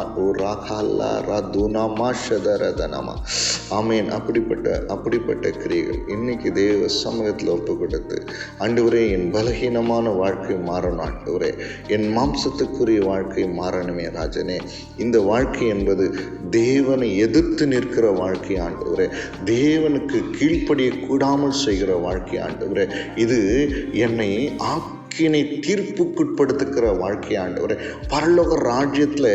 Speaker 2: ஆமேன். அப்படிப்பட்ட கிரியைகள் இன்னைக்கு தேவ சமூகத்தில் ஒப்பு கொடுத்து, ஆண்டவரே, என் பலகீனமான வாழ்க்கை மாறணும். ஆண்டவரே, என் மாம்சத்துக்குரிய வாழ்க்கை மாறணுமே ராஜனே. இந்த வாழ்க்கை என்பது தேவனை எதிர்த்து நிற்கிற வாழ்க்கை. ஆண்டவரே, தேவனுக்கு கீழ்ப்படிய கூடாமல் செய்கிற வாழ்க்கை. ஆண்டவரே, இது என்னை ஆக்கினை தீர்ப்புக்குட்படுத்துகிற வாழ்க்கை. ஆண்டவரே, பரலோக ராஜ்யத்தில்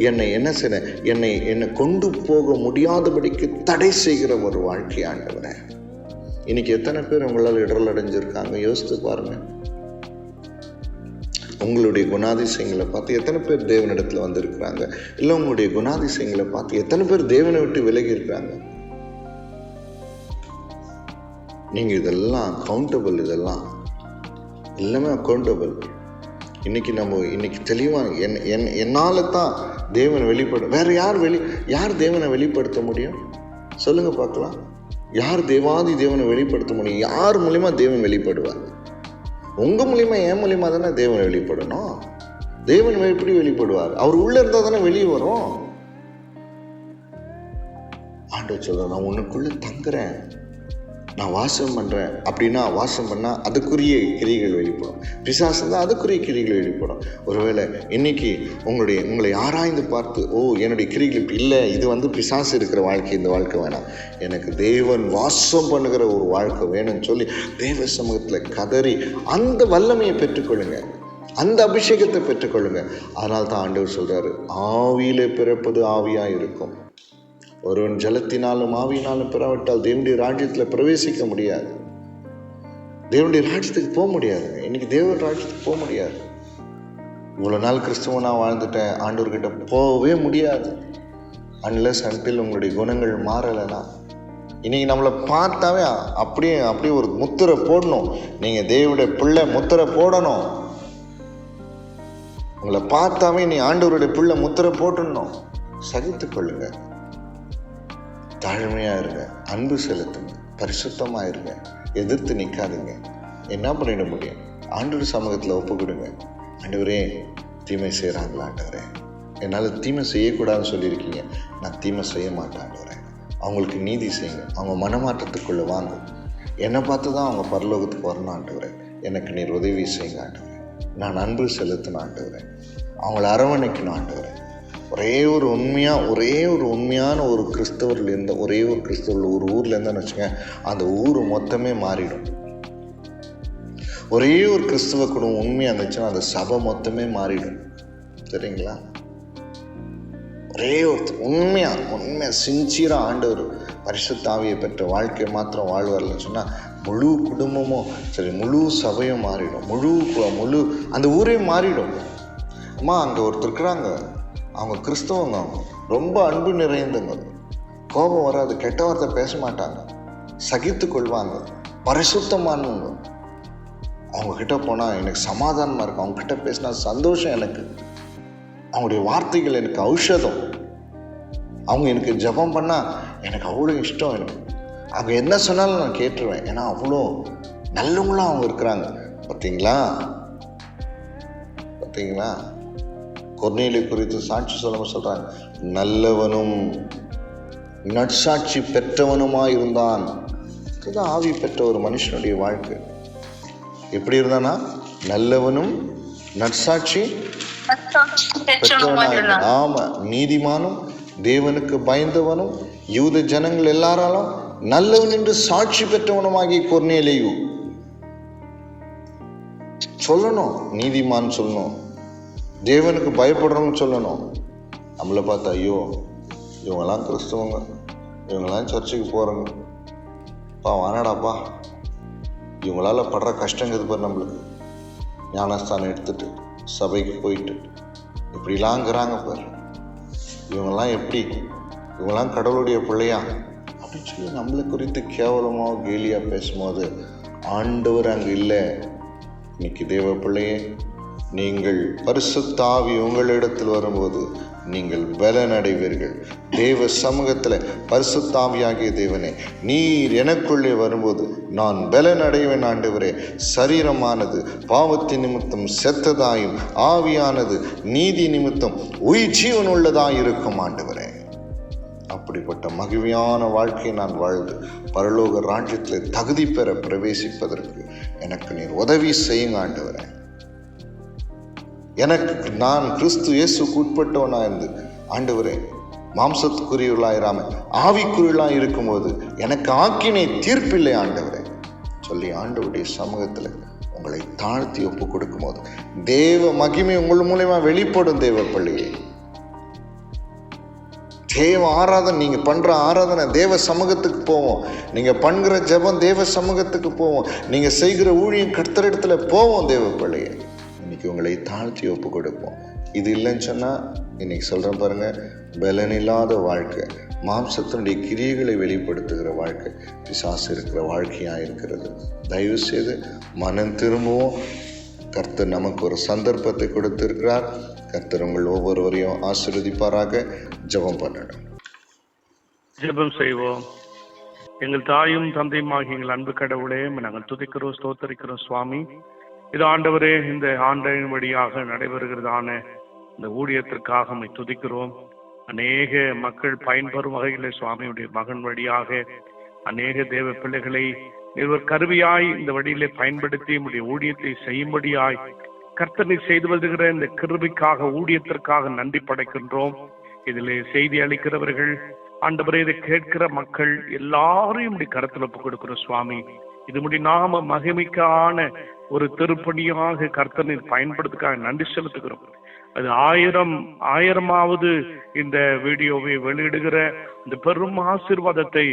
Speaker 2: என்னை கொண்டு போக முடியாதபடிக்கு தடை செய்கிற ஒரு வாழ்க்கை. ஆண்டவரே, இன்னைக்கு எத்தனை பேர் உங்களால் இடரல் அடைஞ்சிருக்காங்க? யோசித்து பாருங்க. உங்களுடைய குணாதிசயங்களை பார்த்து எத்தனை பேர் தேவனிடத்தில் வந்திருக்கிறாங்க? இல்லை உங்களுடைய குணாதிசயங்களை பார்த்து எத்தனை பேர் தேவனை விட்டு விலகி இருக்கிறாங்க? நீங்கள் இதெல்லாம் அக்கௌண்டபிள். இதெல்லாம் எல்லாமே அக்கௌண்டபிள். இன்னைக்கு தெளிவாக என்னால் தான் தேவனை வேற யார் தேவனை வெளிப்படுத்த முடியும்? சொல்லுங்க பார்க்கலாம். யார் தேவனை வெளிப்படுத்த முடியும்? யார் மூலியமா தேவன் வெளிப்படுவார்? உங்க மூலியமா, என் மூலியமா தானே தேவன் வெளிப்படணும். தேவன் எப்படி வெளிப்படுவார்? அவர் உள்ள இருந்தா தானே வெளியே வரும். ஆண்டவர் சொல்ற, நான் உனக்குள்ள தங்குறேன், நான் வாசம் பண்ணுறேன். அப்படின்னா வாசம் பண்ணால் அதுக்குரிய கிரியைகள் வெளிப்படும். பிசாசு தான் அதுக்குரிய கிரியைகள் வெளிப்படும். ஒருவேளை இன்னைக்கு உங்களை ஆராய்ந்து பார்த்து, என்னுடைய கிரியைகள் இப்படி இல்லை, இது பிசாசு இருக்கிற வாழ்க்கை, இந்த வாழ்க்கை வேணாம், எனக்கு தேவன் வாசம் பண்ணுகிற ஒரு வாழ்க்கை வேணும்னு சொல்லி தேவ சமூகத்தில் கதறி அந்த வல்லமையை பெற்றுக்கொள்ளுங்க, அந்த அபிஷேகத்தை பெற்றுக்கொள்ளுங்க. அதனால தான் ஆண்டவர் சொல்றாரு, ஆவியிலே பிறப்பது ஆவியாக இருக்கும். ஒருவன் ஜலத்தினாலும் ஆவியினாலும் பெறாவிட்டால் தேவனுடைய ராஜ்யத்தில் பிரவேசிக்க முடியாது. தேவனுடைய ராஜ்யத்துக்கு போக முடியாது. இன்னைக்கு தேவன் ராஜ்யத்துக்கு போக முடியாது. இவ்வளோ நாள் கிறிஸ்துவனா வாழ்ந்துட்டேன், ஆண்டவர்கிட்ட போகவே முடியாது. அன்லெஸ் அன்டில் உங்களுடைய குணங்கள் மாறலைன்னா. இன்னைக்கு நம்மளை பார்த்தாவே அப்படியே ஒரு முத்திரை போடணும். நீங்கள் தேவனுடைய பிள்ளை முத்திரை போடணும். உங்களை பார்த்தாவே நீ ஆண்டவருடைய பிள்ளை முத்திரை போட்டுடணும். சகித்து கொள்ளுங்க, தாழ்மையாக இருங்க, அன்பு செலுத்துங்க, பரிசுத்தமாக இருங்க, எதிர்த்து நிற்காதீங்க. என்ன பண்ணிட முடியும்? ஆண்டவர் சமூகத்தில் ஒப்பு கொடுங்க. ஆண்டவரே, தீமை செய்கிறாங்களா? ஆண்டவரே, என்னால் தீமை செய்யக்கூடாதுன்னு சொல்லியிருக்கீங்க, நான் தீமை செய்ய மாட்டேன். ஆண்டவரே, அவங்களுக்கு நீதி செய்யுங்க, அவங்க மனமாற்றத்துக்குள்ளே வாங்க. என்னை பார்த்து தான் அவங்க பரலோகத்துக்கு வரணும். ஆண்டவரே, எனக்கு நீர் உதவி செய்யுங்க. ஆண்டவரே, நான் அன்பு செலுத்தின. ஆண்டவரே, அவங்கள அரவணைக்கணும். ஆண்டவரே, ஒரே ஒரு உண்மையான ஒரு கிறிஸ்தவர்கள் இருந்த ஒரு ஊரில் இருந்தான்னு வச்சுங்க, அந்த ஊர் மொத்தமே மாறிடும். ஒரே ஒரு கிறிஸ்தவ குடும்பம் உண்மையாக இருந்துச்சுன்னா அந்த சபை மொத்தமே மாறிடும். சரிங்களா? ஒரே ஒரு உண்மையாக சின்சியராக ஆண்டவர் பரிசுத்த ஆவியை பெற்ற வாழ்க்கையை மாத்திரம் வாழ்வார்னு சொன்னால் முழு குடும்பமும் சரி, முழு சபையும் மாறிடும். முழு அந்த ஊரே மாறிடும். அம்மா, அங்கே ஒருத்தர் இருக்கிறாங்க, அவங்க கிறிஸ்தவங்க, அவங்க ரொம்ப அன்பு நிறைந்தவங்க, கோபம் வராது, கெட்ட வார்த்தை பேச மாட்டாங்க, சகித்து கொள்வாங்க, பரிசுத்தமானவங்க. அவங்கக்கிட்ட போனால் எனக்கு சமாதானமாக இருக்கும், அவங்கக்கிட்ட பேசினா சந்தோஷம் எனக்கு, அவங்களுடைய வார்த்தைகள் எனக்கு ஔஷதம், அவங்க எனக்கு ஜெபம் பண்ணால் எனக்கு அவ்வளோ இஷ்டம். எனக்கு அவங்க என்ன சொன்னாலும் நான் கேட்டுருவேன், ஏன்னா அவ்வளோ நல்லவங்களாம் அவங்க இருக்கிறாங்க. பார்த்தீங்களா பார்த்தீங்களா கொர்நேலியை குறித்து சாட்சி சொல்கிறாங்க, நல்லவனும் நற்சாட்சி பெற்றவனுமாக இருந்தான். இதுதான் ஆவி பெற்ற ஒரு மனுஷனுடைய வாழ்க்கை. எப்படி இருந்தானா? நல்லவனும் நற்சாட்சி பெற்றவனாக இருந்தான். ஆமா, நீதிமானும் தேவனுக்கு பயந்தவனும் யூத ஜனங்கள் எல்லாராலும் நல்லவன் என்று சாட்சி பெற்றவனுமாகிய கொர்நேலியு. சொல்லணும், நீதிமான் சொல்லணும், தேவனுக்கு பயப்படுறவங்க சொல்லணும். நம்மளை பார்த்தா ஐயோ இவங்கெல்லாம் கிறிஸ்தவங்க, இவங்கெல்லாம் சர்ச்சுக்கு போகிறவங்க, பா வானாடாப்பா, இவங்களால படுற கஷ்டங்கிறது பாரு, நம்மளுக்கு ஞானஸ்தானம் எடுத்துட்டு சபைக்கு போயிட்டு இப்படிலாங்கிறாங்க பாரு, இவங்கெல்லாம் எப்படி, இவங்கெல்லாம் கடவுளுடைய பிள்ளையா அப்படின்னு சொல்லி நம்மளை குறித்து கேவலமாக கேலியாக பேசும்போது ஆண்டவர் அங்கே இல்லை. இன்னைக்கு தேவ பிள்ளையே, நீங்கள் பரிசுத்த ஆவி உங்களிடத்தில் வரும்போது நீங்கள் பலன் அடைவீர்கள். தேவ சமூகத்தில் பரிசுத்த ஆவியாகிய தேவனே, நீர் எனக்குள்ளே வரும்போது நான் பலன் அடைவேன் ஆண்டவரே. சரீரமானது பாவத்தின் நிமித்தம் செத்ததாயும் ஆவியானது நீதி நிமித்தம் உயிர் ஜீவன் உள்ளதாய் இருக்கும் ஆண்டவரே. அப்படிப்பட்ட மகிழ்ச்சியான வாழ்க்கையை நான் வாழ்ந்து பரலோக ராஜ்யத்தில் தகுதி பெற பிரவேசிப்பதற்கு எனக்கு நீர் உதவி செய்யுங்க ஆண்டவரே. எனக்கு நான் கிறிஸ்து இயேசுக்கு உட்பட்டவனா இருந்து ஆண்டவரே மாம்சத்துக்குரியவர்களாயிராம ஆவிக்குரியவர்களாக இருக்கும்போது எனக்கு ஆக்கினை தீர்ப்பில்லை ஆண்டவரே சொல்லி ஆண்டவருடைய சமூகத்தில் உங்களை தாழ்த்தி ஒப்பு கொடுக்கும் போது தேவ மகிமை உங்கள் மூலமா வெளிப்படும். தேவ பிள்ளையே, தேவ ஆராதனை, நீங்க பண்ற ஆராதனை தேவ சமூகத்துக்கு போவோம், நீங்க பண்ணுற ஜெபம் தேவ சமூகத்துக்கு போவோம், நீங்க செய்கிற ஊழியம் கர்த்தரிடத்துல போவோம். தேவ பிள்ளையே, இன்னைக்கு உங்களை தாழ்த்தி ஒப்பு கொடுப்போம். இது இல்லைன்னு சொன்னால் இன்னைக்கு சொல்கிறேன் பாருங்க, பலனில்லாத வாழ்க்கை, மாம்சத்தினுடைய கிரியைகளை வெளிப்படுத்துகிற வாழ்க்கை, பிசாசு இருக்கிற வாழ்க்கையாக இருக்கிறது. தயவு செய்து மனம் திரும்பவும். கர்த்தர் நமக்கு ஒரு சந்தர்ப்பத்தை கொடுத்திருக்கிறார். கர்த்தர் உங்கள் ஒவ்வொருவரையும் ஆசீர்வதிப்பாராக. ஜெபம் பண்ணணும்.
Speaker 4: ஜெபம் செய்வோம். எங்கள் தாயும் தந்தையுமாகிய எங்கள் அன்பு கடவுளே, நாங்கள் துதிக்கிறோம், ஸ்தோத்தரிக்கிறோம் சுவாமி. இது ஆண்டவரே, இந்த ஆண்டின் வழியாக நடைபெறுகிறதான இந்த ஊழியத்திற்காக நம்மை துதிக்கிறோம். அநேக மக்கள் பயன்பெறும் வகையில் சுவாமியுடைய மகன் வழியாக அநேக தேவ பிள்ளைகளை ஒரு கருவியாய் இந்த வழியிலே பயன்படுத்தி நம்முடைய ஊழியத்தை செய்யும்படியாய் கர்த்தனை செய்து வருகிற இந்த கிருபைக்காக ஊழியத்திற்காக நன்றி படைக்கின்றோம். இதிலே செய்தி அளிக்கிறவர்கள் ஆண்டவரே, இதை கேட்கிற மக்கள் எல்லாரையும் இப்படி கருத்தில் ஒப்பு கொடுக்கிறோம் சுவாமி. இது முடி நாம மகிமைக்கான ஒரு திருப்பணியாக கர்த்தனில் பயன்படுத்துக்காக நன்றி செலுத்துகிறோம். அது ஆயிரமாவது இந்த வீடியோவை வெளியிடுகிற இந்த பெரும் ஆசீர்வாதத்தை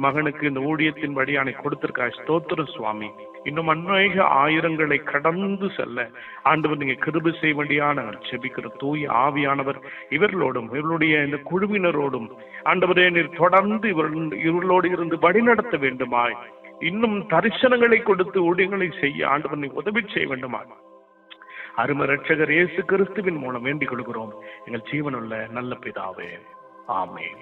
Speaker 4: மகனுக்கு இந்த ஊழியத்தின் வழியான கொடுத்திருக்காய். ஸ்தோத்திரம் சுவாமி. இன்னும் அநேக ஆயிரங்களை கடந்து செல்ல ஆண்டவர் நீங்க கிருபை செய்ய வேண்டியா நாங்கள் செபிக்கிறோம். தூய ஆவியானவர் இவர்களோடும் இவர்களுடைய இந்த குழுவினரோடும் ஆண்டவரே நீர் தொடர்ந்து இவர்களோடு இருந்து வழிநடத்த வேண்டுமாய், இன்னும் தரிசனங்களை கொடுத்து ஊழியங்களை செய்ய ஆண்டவர் நீ உதவி செய்ய வேண்டுமா. அருமை இரட்சகர் இயேசு கிறிஸ்துவின் மூலம் வேண்டிக் கொள்கிறோம் எங்கள் ஜீவனுள்ள நல்ல பிதாவே. ஆமென்.